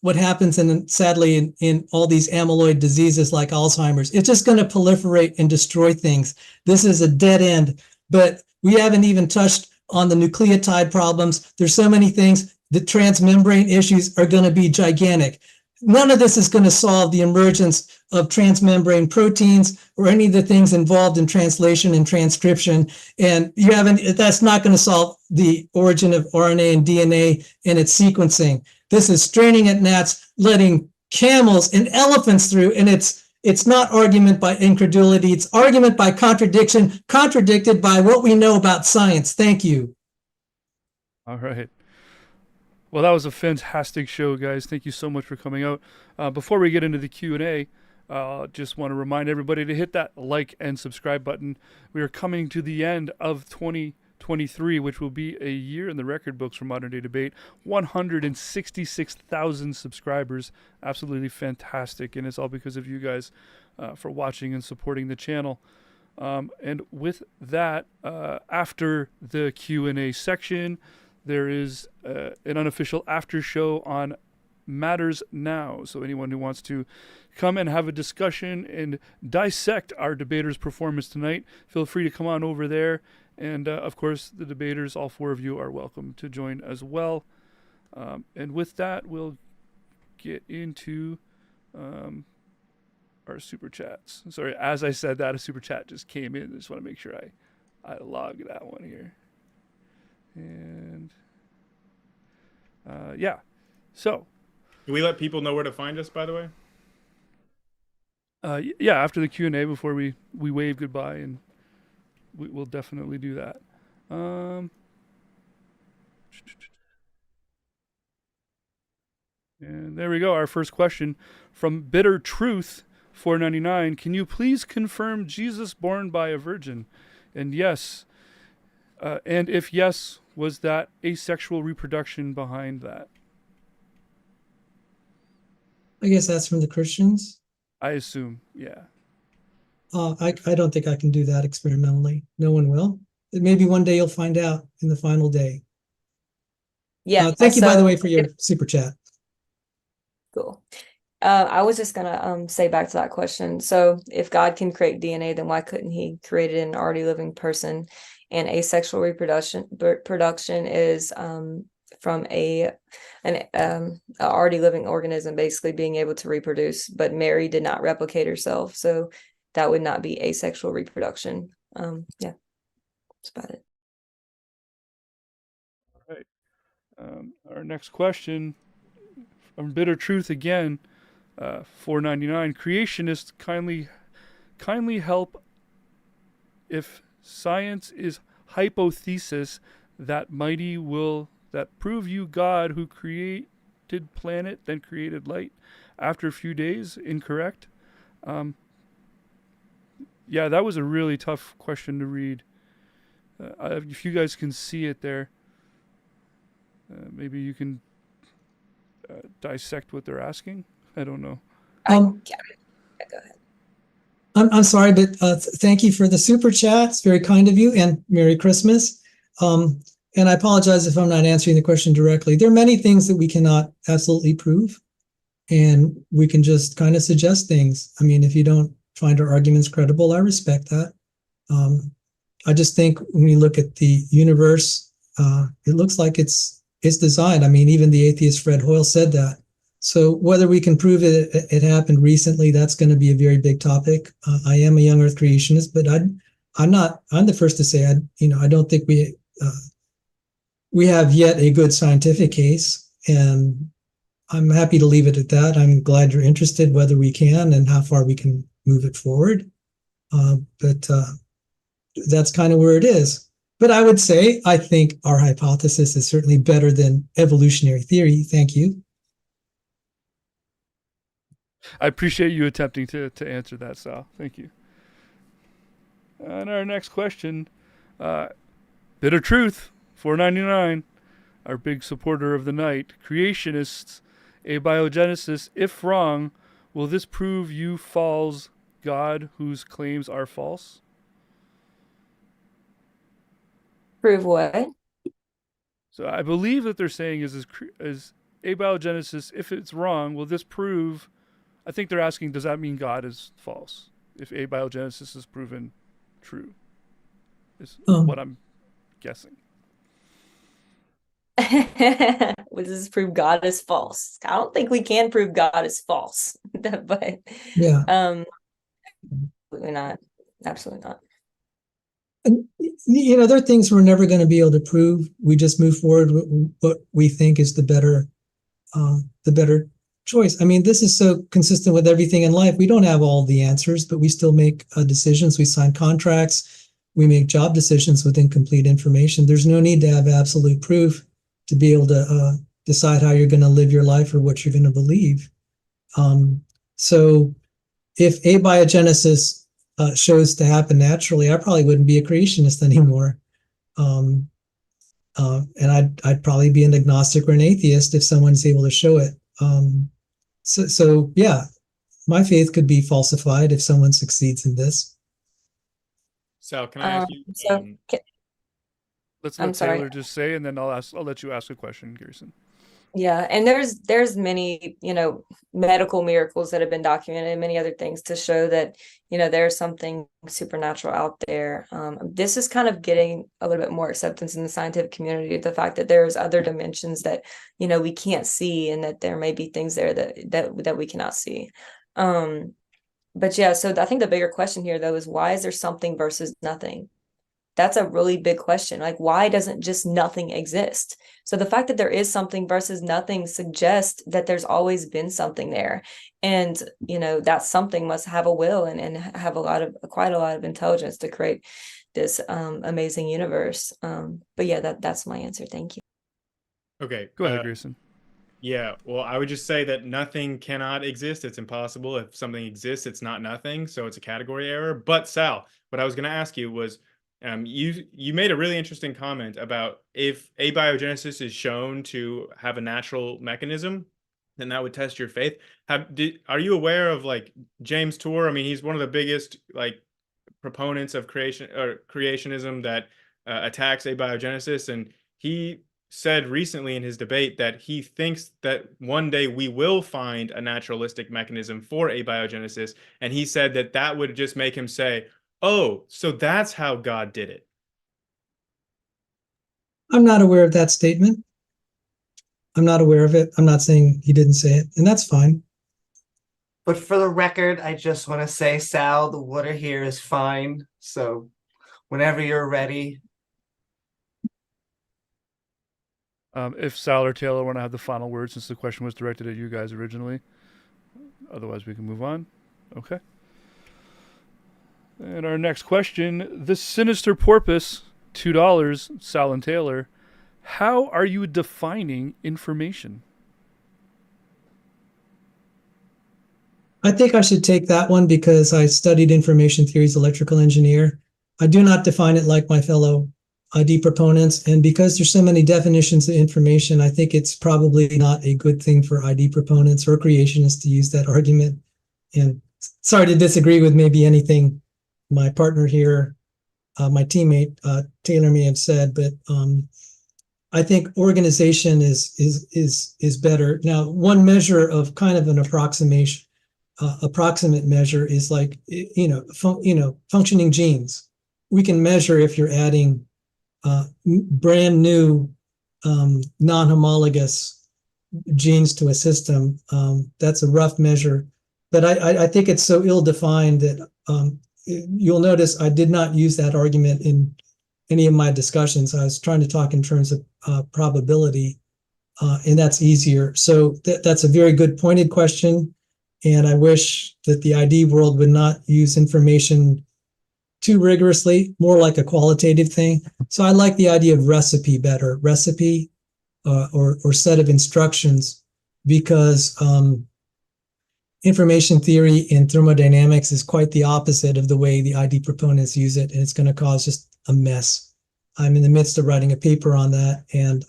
what happens sadly in all these amyloid diseases like Alzheimer's. It's just going to proliferate and destroy things. This is a dead end. But we haven't even touched on the nucleotide problems. There's so many things. The transmembrane issues are going to be gigantic. None of this is going to solve the emergence of transmembrane proteins or any of the things involved in translation and transcription. And that's not going to solve the origin of RNA and DNA and its sequencing. This is straining at gnats, letting camels and elephants through, and it's not argument by incredulity. It's argument by contradiction, contradicted by what we know about science. Thank you. All right. Well, that was a fantastic show, guys. Thank you so much for coming out. Before we get into the Q&A, just want to remind everybody to hit that like and subscribe button. We are coming to the end of 2023, which will be a year in the record books for Modern Day Debate. 166,000 subscribers. Absolutely fantastic. And it's all because of you guys for watching and supporting the channel. And with that, after the Q&A section, there is an unofficial after show on Matters Now. So anyone who wants to come and have a discussion and dissect our debaters' performance tonight, feel free to come on over there. And of course, the debaters, all four of you, are welcome to join as well. And with that, we'll get into our super chats. Sorry, as I said that, a super chat just came in. I just want to make sure I log that one here. And so can we let people know where to find us, by the way? After the Q&A, before we wave goodbye, and we'll definitely do that. And there we go. Our first question from Bitter Truth 499. Can you please confirm Jesus born by a virgin? And yes. And if yes, was that asexual reproduction behind that? I guess that's from the Christians. I assume, yeah. I don't think I can do that experimentally. No one will. Maybe one day you'll find out in the final day. Yeah. Thank you, by the way, for your super chat. Cool. I was just gonna say back to that question. So if God can create DNA, then why couldn't he create an already living person? And asexual reproduction is from an already living organism basically being able to reproduce, but Mary did not replicate herself, so that would not be asexual reproduction. Yeah, that's about it. All right. Our next question from Bitter Truth again, 499. Creationists kindly help if science is hypothesis that mighty will that prove you God who created planet then created light after a few days incorrect. Yeah, that was a really tough question to read. If you guys can see it there, maybe you can dissect what they're asking. I don't know. Go ahead. I'm sorry, but thank you for the super chat. It's very kind of you, and Merry Christmas. And I apologize if I'm not answering the question directly. There are many things that we cannot absolutely prove, and we can just kind of suggest things. I mean, if you don't find our arguments credible, I respect that. I just think when we look at the universe, it looks like it's designed. I mean, even the atheist Fred Hoyle said that. So whether we can prove it happened recently, that's going to be a very big topic. I am a young Earth creationist, but I'm the first to say I don't think we have yet a good scientific case, and I'm happy to leave it at that. I'm glad you're interested whether we can and how far we can move it forward. But that's kind of where it is. But I would say I think our hypothesis is certainly better than evolutionary theory. Thank you. I appreciate you attempting to answer that, Sal. Thank you. And our next question, Bitter Truth, 499, our big supporter of the night. Creationists, abiogenesis, if wrong, will this prove you false God whose claims are false? Prove what? So I believe that they're saying is abiogenesis, if it's wrong, will this prove... I think they're asking, does that mean God is false? If abiogenesis is proven true, is what I'm guessing. Does this prove God is false? I don't think we can prove God is false, but yeah, absolutely not. Absolutely not. And, there are things we're never going to be able to prove. We just move forward with what we think is the better choice. I mean, this is so consistent with everything in life. We don't have all the answers, but we still make decisions. We sign contracts. We make job decisions with incomplete information. There's no need to have absolute proof to be able to decide how you're going to live your life or what you're going to believe. So if abiogenesis shows to happen naturally, I probably wouldn't be a creationist anymore. And I'd probably be an agnostic or an atheist if someone's able to show it. So yeah, my faith could be falsified if someone succeeds in this. Sal, can I ask you? Let's let Taylor just say, and then I'll let you ask a question, Grayson. Yeah, and there's many, medical miracles that have been documented and many other things to show that, there's something supernatural out there. This is kind of getting a little bit more acceptance in the scientific community, the fact that there's other dimensions that, we can't see, and that there may be things there that we cannot see. But yeah, so I think the bigger question here, though, is why is there something versus nothing? That's a really big question. Like, why doesn't just nothing exist? So the fact that there is something versus nothing suggests that there's always been something there. And, that something must have a will and have quite a lot of intelligence to create this amazing universe. But yeah, that's my answer. Thank you. Okay. Go ahead, Grayson. Yeah, well, I would just say that nothing cannot exist. It's impossible. If something exists, it's not nothing. So it's a category error. But Sal, what I was going to ask you was, you made a really interesting comment about if abiogenesis is shown to have a natural mechanism, then that would test your faith. Are you aware of James Tour? I mean, he's one of the biggest proponents of creationism that attacks abiogenesis, and he said recently in his debate that he thinks that one day we will find a naturalistic mechanism for abiogenesis, and he said that would just make him say, oh, so that's how God did it. I'm not aware of that statement. I'm not aware of it. I'm not saying he didn't say it, and that's fine. But for the record, I just want to say, Sal, the water here is fine. So whenever you're ready. If Sal or Taylor want to have the final word, since the question was directed at you guys originally. Otherwise, we can move on. Okay. And our next question, the sinister porpoise, $2, Sal and Taylor. How are you defining information? I think I should take that one because I studied information theory as electrical engineer. I do not define it like my fellow ID proponents. And because there's so many definitions of information, I think it's probably not a good thing for ID proponents or creationists to use that argument. And sorry to disagree with maybe anything my partner here, my teammate Taylor may have said, but I think organization is better. Now, one measure of kind of an approximate measure is like functioning genes. We can measure if you're adding brand new non-homologous genes to a system. That's a rough measure, but I think it's so ill-defined that you'll notice I did not use that argument in any of my discussions. I was trying to talk in terms of probability, and that's easier. So that's a very good pointed question, and I wish that the ID world would not use information too rigorously, more like a qualitative thing. So I like the idea of recipe better, recipe or set of instructions, because information theory in thermodynamics is quite the opposite of the way the ID proponents use it, and it's going to cause just a mess. I'm in the midst of writing a paper on that, and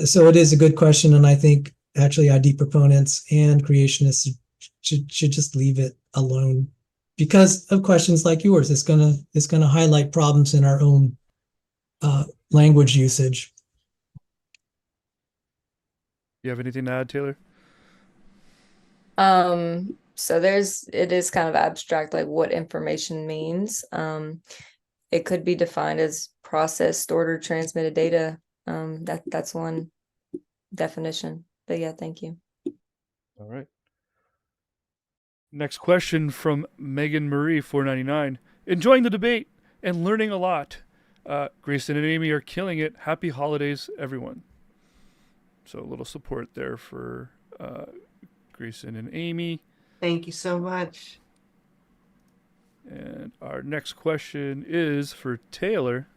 so it is a good question, and I think actually ID proponents and creationists should just leave it alone because of questions like yours. It's gonna highlight problems in our own language usage. You have anything to add, Taylor? So it is kind of abstract, like what information means. It could be defined as processed, stored, or transmitted data. That's one definition. But yeah, thank you. All right. Next question from Megan Marie, $4.99. Enjoying the debate and learning a lot. Grayson and Amy are killing it. Happy holidays, everyone. So a little support there for Grayson and Amy. Thank you so much. And our next question is for Taylor.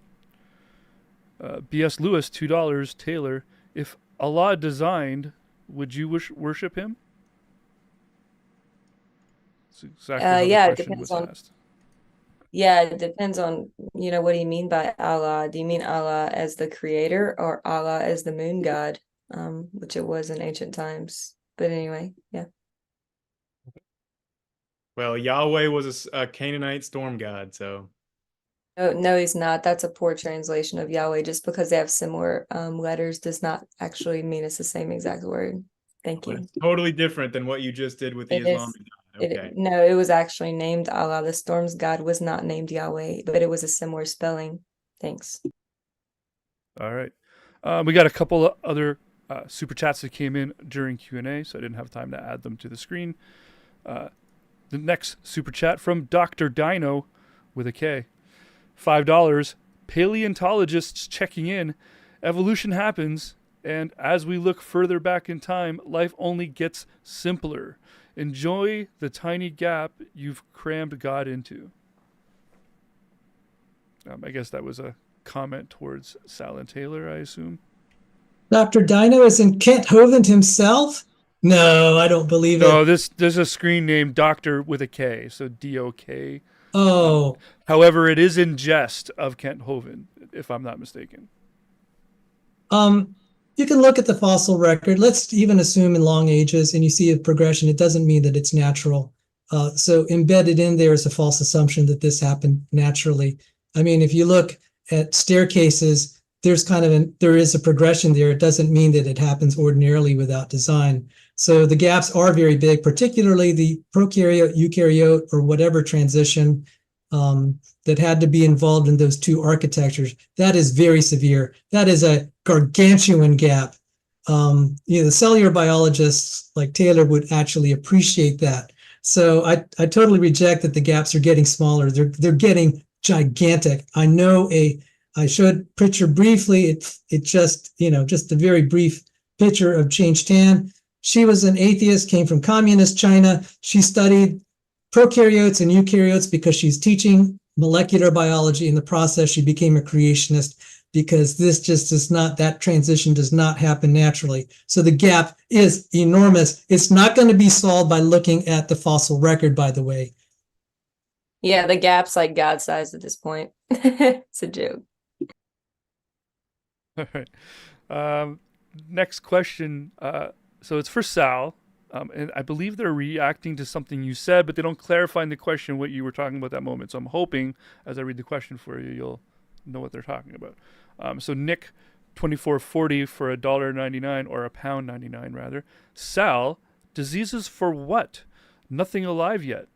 B.S. Lewis, $2. Taylor, if Allah designed, would you worship him? That's exactly how yeah, the it question depends was on. asked. Yeah, it depends on, what do you mean by Allah? Do you mean Allah as the creator or Allah as the moon god? Which it was in ancient times. But anyway, yeah. Well, Yahweh was a Canaanite storm god, so. No, he's not. That's a poor translation of Yahweh. Just because they have similar letters does not actually mean it's the same exact word. Thank But you. it's totally different than what you just did with the It Islamic is. god. Okay. No, it was actually named Allah. The storm's god was not named Yahweh, but it was a similar spelling. Thanks. All right. We got a couple of other super chats that came in during Q&A, so I didn't have time to add them to the screen. The next super chat from Dr. Dino with a K. $5. Paleontologists checking in. Evolution happens, and as we look further back in time, life only gets simpler. Enjoy the tiny gap you've crammed God into. I guess that was a comment towards Sal and Taylor, I assume. Dr. Dino is in Kent Hovind himself? No, I don't believe it. No, there's a screen name Doctor with a K, so D-O-K. Oh. However, it is in jest of Kent Hovind, if I'm not mistaken. You can look at the fossil record. Let's even assume in long ages, and you see a progression. It doesn't mean that it's natural. So embedded in there is a false assumption that this happened naturally. I mean, if you look at staircases, there is a progression there. It doesn't mean that it happens ordinarily without design. So the gaps are very big, particularly the prokaryote, eukaryote, or whatever transition. that had to be involved in those two architectures. That is very severe. That is a gargantuan gap. The cellular biologists like Taylor would actually appreciate that. So I totally reject that the gaps are getting smaller. They're getting gigantic. I showed picture briefly. It just a very brief picture of Change Tan. She was an atheist, came from communist China. She studied prokaryotes and eukaryotes because she's teaching molecular biology. In the process, she became a creationist because that transition does not happen naturally. So the gap is enormous. It's not going to be solved by looking at the fossil record, by the way. Yeah, the gap's like God-sized at this point. It's a joke. All right. Next question. So it's for Sal. And I believe they're reacting to something you said, but they don't clarify in the question what you were talking about at that moment. So I'm hoping, as I read the question for you, you'll know what they're talking about. So Nick, 2440 for $1.99 or £1.99 rather. Sal, diseases for what? Nothing alive yet.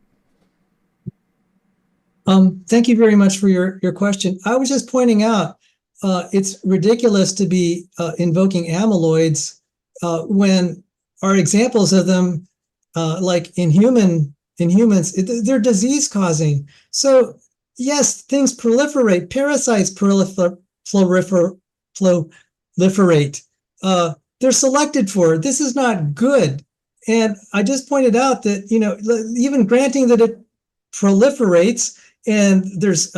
Thank you very much for your question. I was just pointing out it's ridiculous to be invoking amyloids when our examples of them, like in humans, they're disease causing. So yes, things proliferate. Parasites proliferate. They're selected for. This is not good. And I just pointed out that, even granting that it proliferates and there's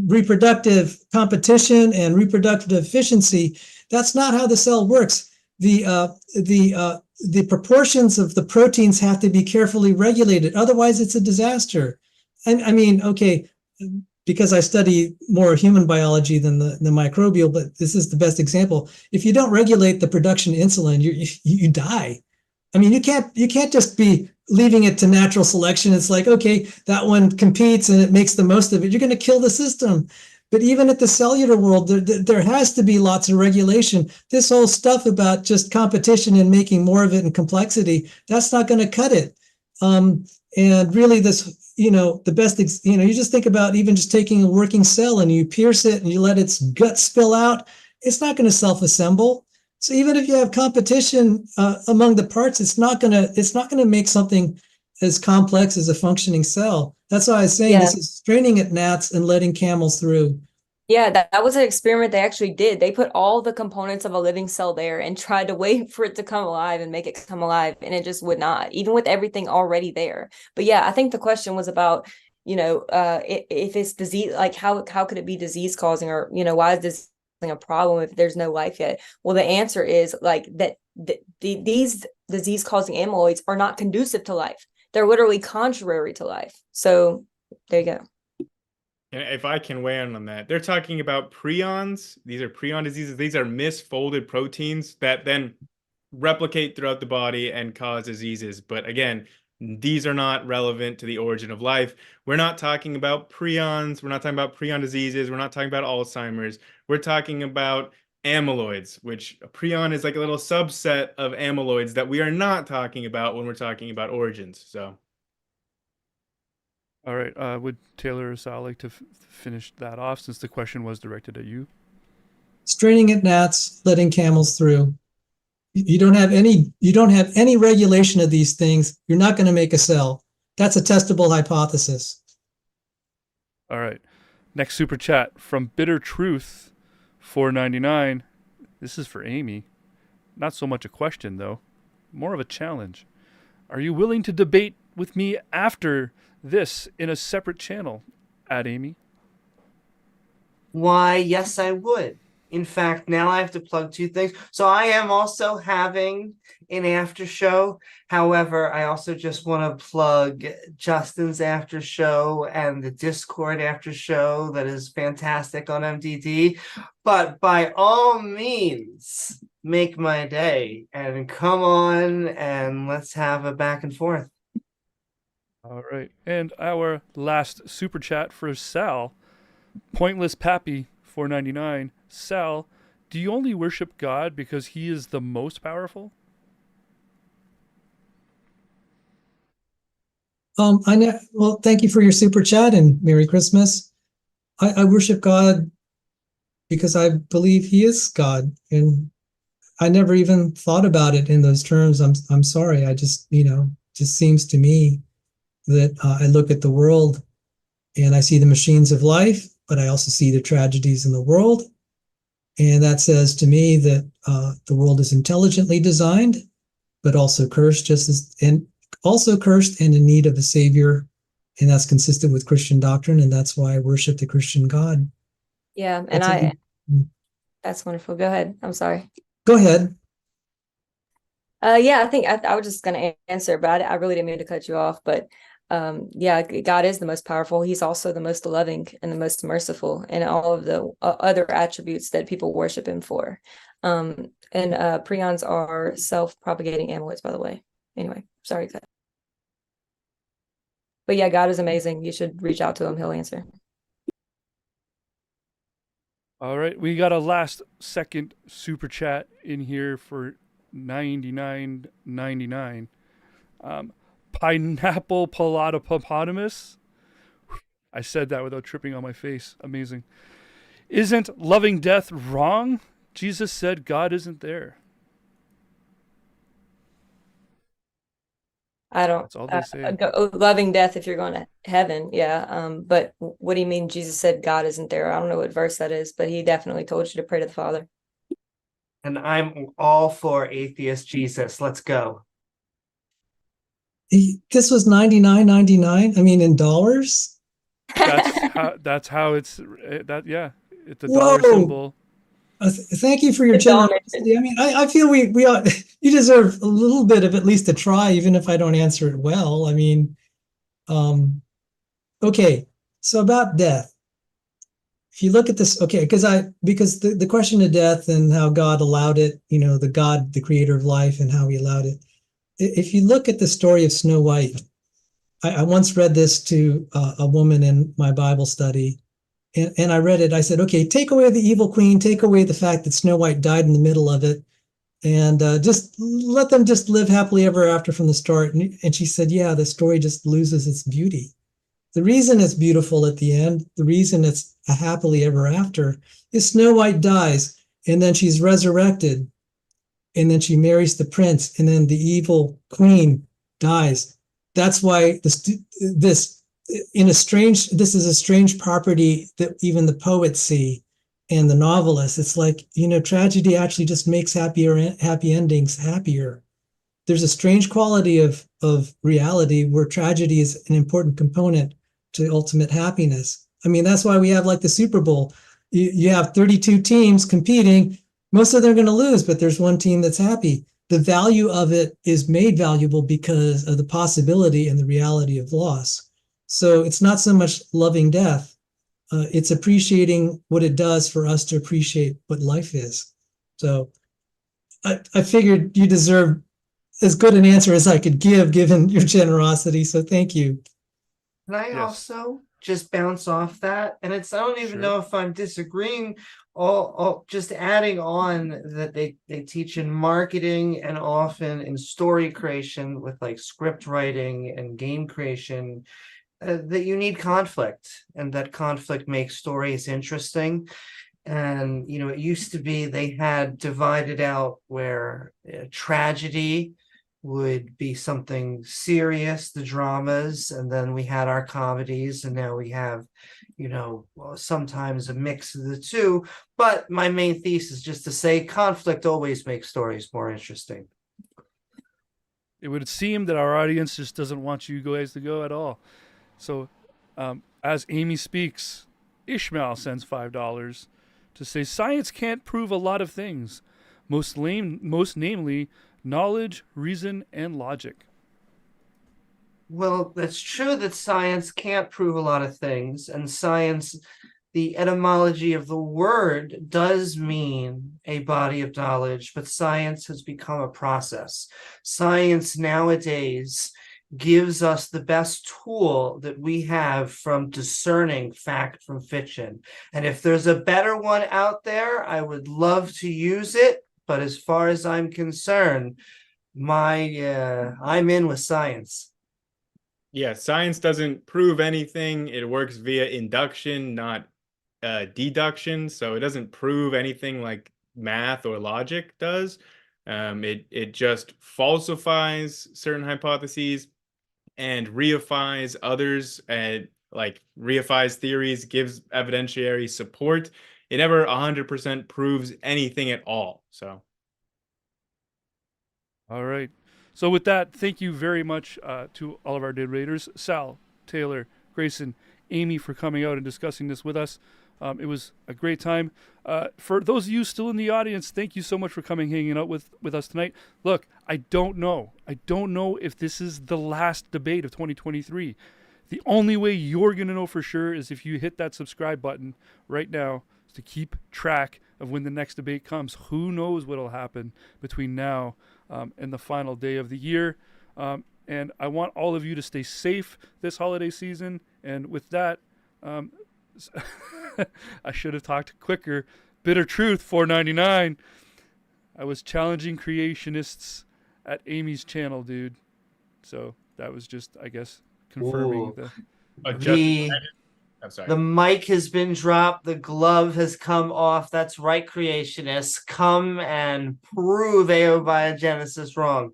reproductive competition and reproductive efficiency, that's not how the cell works. The proportions of the proteins have to be carefully regulated. Otherwise, it's a disaster. Okay, because I study more human biology than the microbial, but this is the best example. If you don't regulate the production of insulin, you die. You can't just be leaving it to natural selection. It's like, okay, that one competes and it makes the most of it. You're going to kill the system. But even at the cellular world, there has to be lots of regulation. This whole stuff about just competition and making more of it and complexity, that's not going to cut it. And really the best, you just think about even just taking a working cell and you pierce it and you let its gut spill out, it's not going to self-assemble. So even if you have competition among the parts, it's not going to make something as complex as a functioning cell. That's why I was saying This is straining at gnats and letting camels through. Yeah, that was an experiment they actually did. They put all the components of a living cell there and tried to wait for it to come alive and make it come alive, and it just would not, even with everything already there. But yeah, I think the question was about, if it's disease, like how could it be disease causing, or why is this a problem if there's no life yet? Well, the answer is like that these disease causing amyloids are not conducive to life. They're literally contrary to life. So there you go. And if I can weigh in on that, they're talking about prions. These are prion diseases. These are misfolded proteins that then replicate throughout the body and cause diseases. But again, these are not relevant to the origin of life. We're not talking about prions. We're not talking about prion diseases. We're not talking about Alzheimer's. We're talking about amyloids, which a prion is like a little subset of amyloids that we are not talking about when we're talking about origins. So. All right. Would Taylor or Sal like to finish that off, since the question was directed at you? Straining at gnats, letting camels through. You don't have any regulation of these things. You're not going to make a cell. That's a testable hypothesis. All right. Next super chat from Bitter Truth, $4.99. This is for Amy. Not so much a question, though. More of a challenge. Are you willing to debate with me after this in a separate channel? At Amy. Why, yes, I would. In fact, now I have to plug two things. So I am also having an after show. However, I also just want to plug Justin's after show and the Discord after show that is fantastic on MDD. But by all means, make my day and come on and let's have a back and forth. All right. And our last super chat for Sal, Pointless Pappy, $4.99. Sal, do you only worship God because he is the most powerful? I know. Well, thank you for your super chat and Merry Christmas. I worship God because I believe He is God, and I never even thought about it in those terms. I'm sorry. I just just seems to me that I look at the world and I see the machines of life, but I also see the tragedies in the world, and that says to me that the world is intelligently designed, but also cursed, and in need of a savior, and that's consistent with Christian doctrine, and that's why I worship the Christian God. Yeah, and that's wonderful. Go ahead. I'm sorry. Go ahead. Yeah, I think I was just going to answer, but I really didn't mean to cut you off. But yeah, God is the most powerful. He's also the most loving and the most merciful, and all of the other attributes that people worship Him for. And prions are self-propagating amyloids, by the way. Anyway, sorry. But yeah, God is amazing. You should reach out to Him. He'll answer. All right, we got a last second super chat in here for $99.99. Pineapple Palatopotamus. I said that without tripping on my face. Amazing. Isn't loving death wrong? Jesus said God isn't there. I don't. That's all they say. Loving death if you're going to heaven, yeah. But what do you mean? Jesus said God isn't there. I don't know what verse that is, but He definitely told you to pray to the Father. And I'm all for atheist Jesus. Let's go. This was $99.99. I mean, in dollars. That's how it's that. Yeah, it's a Whoa. dollar symbol. Thank you for your generosity. I mean, I feel we ought, you deserve a little bit of at least a try, even if I don't answer it well. I mean, okay. So about death, if you look at this, okay, because the question of death and how God allowed it, the God, the creator of life, and how He allowed it. If you look at the story of Snow White, I once read this to a woman in my Bible study. And I read it. I said, okay, take away the evil queen, take away the fact that Snow White died in the middle of it, and just let them just live happily ever after from the start. And she said, yeah, the story just loses its beauty. The reason it's beautiful at the end, the reason it's a happily ever after, is Snow White dies, and then she's resurrected, and then she marries the prince, and then the evil queen dies. That's why this is a strange property that even the poets see and the novelists. It's like, tragedy actually just makes happy endings happier. There's a strange quality of reality where tragedy is an important component to ultimate happiness. I mean, that's why we have like the Super Bowl. You have 32 teams competing. Most of them are going to lose, but there's one team that's happy. The value of it is made valuable because of the possibility and the reality of loss. So it's not so much loving death. It's appreciating what it does for us to appreciate what life is. So I figured you deserve as good an answer as I could give, given your generosity. So thank you. Can I also just bounce off that? And I don't even know if I'm disagreeing. All just adding on that they teach in marketing and often in story creation with like script writing and game creation. That you need conflict, and that conflict makes stories interesting. And it used to be they had divided out where tragedy would be something serious, the dramas, and then we had our comedies, and now we have sometimes a mix of the two. But my main thesis is just to say conflict always makes stories more interesting. It would seem that our audience just doesn't want you guys to go at all. So, as Amy speaks, Ishmael sends $5 to say science can't prove a lot of things, most namely knowledge, reason, and logic. Well, that's true that science can't prove a lot of things, and science, the etymology of the word does mean a body of knowledge, but science has become a process. Science nowadays gives us the best tool that we have from discerning fact from fiction. And if there's a better one out there, I would love to use it. But as far as I'm concerned, I'm in with science. Yeah, science doesn't prove anything. It works via induction, not deduction. So it doesn't prove anything like math or logic does. It just falsifies certain hypotheses and reifies others, and like reifies theories, gives evidentiary support. It never 100% proves anything at all. So All right. So with that, thank you very much to all of our debaters, Sal, Taylor, Grayson, Amy, for coming out and discussing this with us. It was a great time. For those of you still in the audience, thank you so much for coming, hanging out with us tonight. Look, I don't know if this is the last debate of 2023. The only way you're going to know for sure is if you hit that subscribe button right now to keep track of when the next debate comes. Who knows what will happen between now and the final day of the year. And I want all of you to stay safe this holiday season. And with that, I should have talked quicker. Bitter Truth, $4.99. I was challenging creationists at Amy's channel, dude. So that was just, I guess, confirming Ooh. the. I'm sorry. The mic has been dropped. The glove has come off. That's right, creationists. Come and prove Abiogenesis wrong.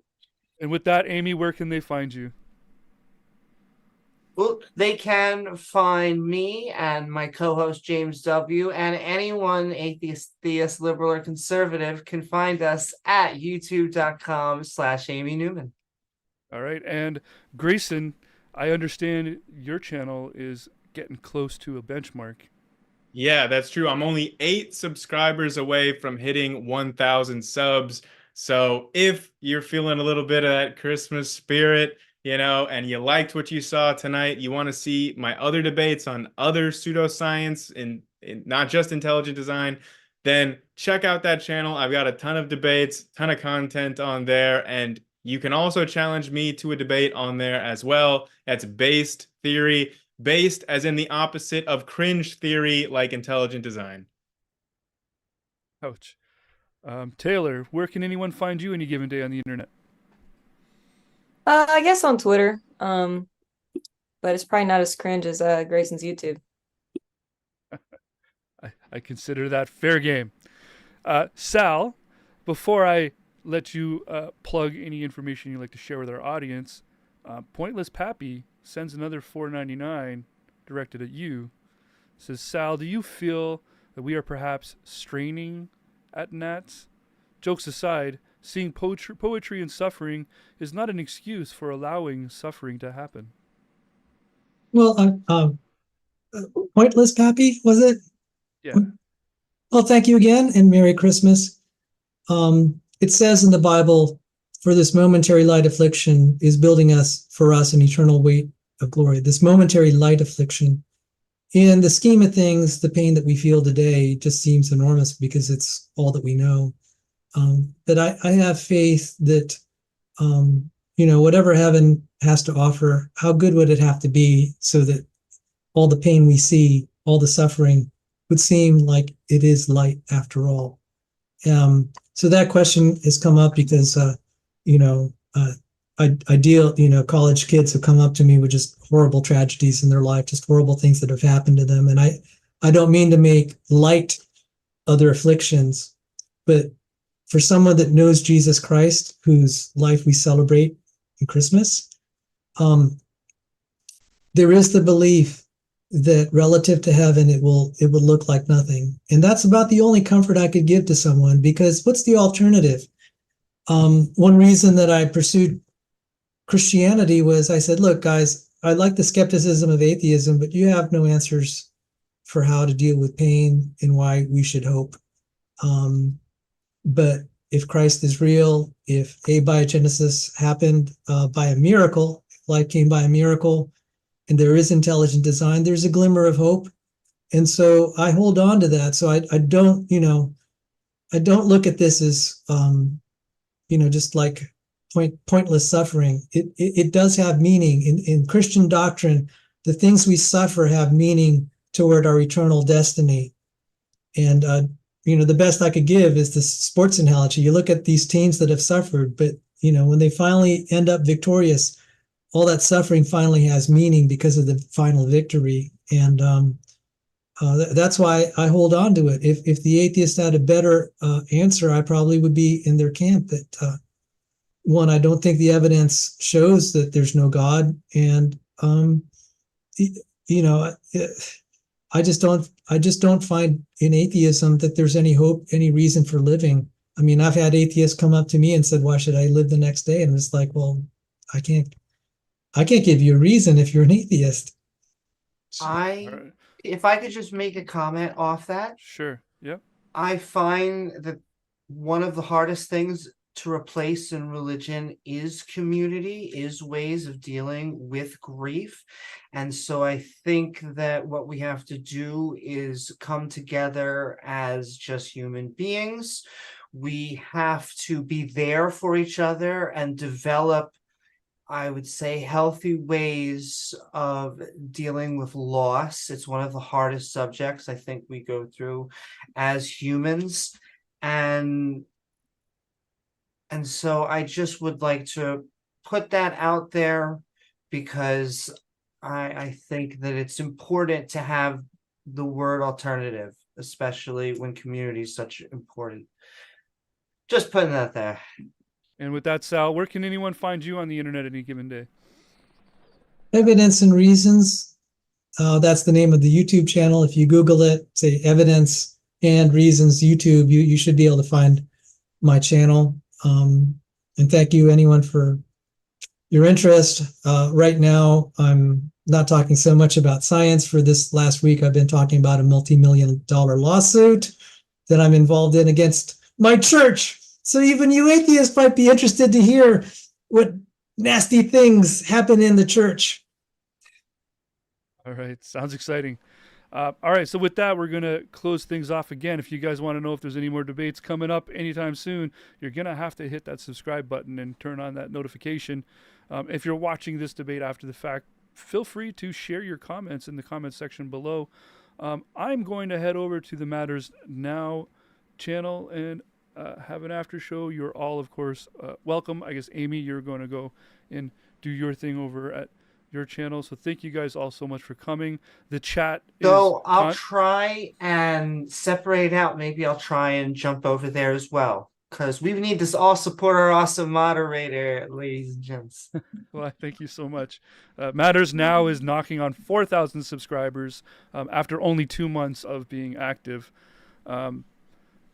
And with that, Amy, where can they find you? Well, they can find me and my co-host James W. and anyone atheist, theist, liberal, or conservative can find us at youtube.com/Amy Newman. All right. And Grayson, I understand your channel is getting close to a benchmark. Yeah, that's true. I'm only 8 subscribers away from hitting 1,000 subs. So if you're feeling a little bit of that Christmas spirit, and you liked what you saw tonight, you want to see my other debates on other pseudoscience and not just intelligent design, then check out that channel. I've got a ton of debates, ton of content on there, and you can also challenge me to a debate on there as well. That's based theory, based as in the opposite of cringe theory like intelligent design. Ouch. Taylor, where can anyone find you any given day on the internet? I guess on Twitter. But it's probably not as cringe as Grayson's YouTube. I consider that fair game. Sal, before I let you plug any information you'd like to share with our audience, Pointless Pappy sends another $4.99 directed at you. Says, Sal, do you feel that we are perhaps straining at gnats? Jokes aside, seeing poetry and suffering is not an excuse for allowing suffering to happen. Well, Pointless Pappy, was it? Yeah. Well, thank you again, and Merry Christmas. It says in the Bible, for this momentary light affliction is building for us an eternal weight of glory. This momentary light affliction, in the scheme of things, the pain that we feel today just seems enormous because it's all that we know. But I have faith that, whatever heaven has to offer, how good would it have to be so that all the pain we see, all the suffering would seem like it is light after all. So that question has come up because, college kids have come up to me with just horrible tragedies in their life, just horrible things that have happened to them. And I don't mean to make light other afflictions, but for someone that knows Jesus Christ, whose life we celebrate in Christmas, there is the belief that relative to heaven, it will look like nothing. And that's about the only comfort I could give to someone, because what's the alternative? One reason that I pursued Christianity was I said, look, guys, I like the skepticism of atheism, but you have no answers for how to deal with pain and why we should hope. But if Christ is real, if abiogenesis happened by a miracle, if life came by a miracle, and there is intelligent design, there's a glimmer of hope. And so I hold on to that. So I don't look at this as, just like pointless suffering. It does have meaning. In Christian doctrine, the things we suffer have meaning toward our eternal destiny. And, the best I could give is the sports analogy. You look at these teams that have suffered, but, when they finally end up victorious, all that suffering finally has meaning because of the final victory. And that's why I hold on to it. If the atheist had a better answer, I probably would be in their camp. That one, I don't think the evidence shows that there's no God, and you know, I just don't find in atheism that there's any hope, any reason for living. I mean, I've had atheists come up to me and said, "Why should I live the next day?" And it's like, well, I can't give you a reason if you're an atheist. All I, right. if I could just make a comment off that, Sure. Yep. I find that one of the hardest things to replace in religion is community, is ways of dealing with grief. And so I think that what we have to do is come together as just human beings. We have to be there for each other and develop, I would say, healthy ways of dealing with loss. It's one of the hardest subjects I think we go through as humans. And so I just would like to put that out there because I think that it's important to have the word alternative, especially when community is such important. Just putting that there. And with that, Sal, where can anyone find you on the internet any given day? Evidence and Reasons. That's the name of the YouTube channel. If you Google it, say Evidence and Reasons YouTube, you should be able to find my channel. And thank you, anyone, for your interest. Right now, I'm not talking so much about science. For this last week, I've been talking about a multi-million-dollar lawsuit that I'm involved in against my church. So even you atheists might be interested to hear what nasty things happen in the church. All right. Sounds exciting. All right. So with that, we're going to close things off again. If you guys want to know if there's any more debates coming up anytime soon, you're going to have to hit that subscribe button and turn on that notification. If you're watching this debate after the fact, feel free to share your comments in the comment section below. I'm going to head over to the Matters Now channel and have an after show. You're all, of course, welcome. I guess, Amy, you're going to go and do your thing over at your channel. So thank you guys all so much for coming. The chat So is I'll try and separate out. Maybe I'll try and jump over there as well, because we need to all support our awesome moderator, ladies and gents. Well, thank you so much. Matters Now is knocking on 4,000 subscribers after only 2 months of being active.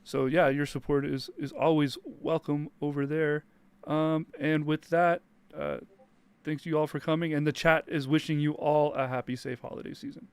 So yeah, your support is always welcome over there. And with that, thanks to you all for coming. And the chat is wishing you all a happy, safe holiday season.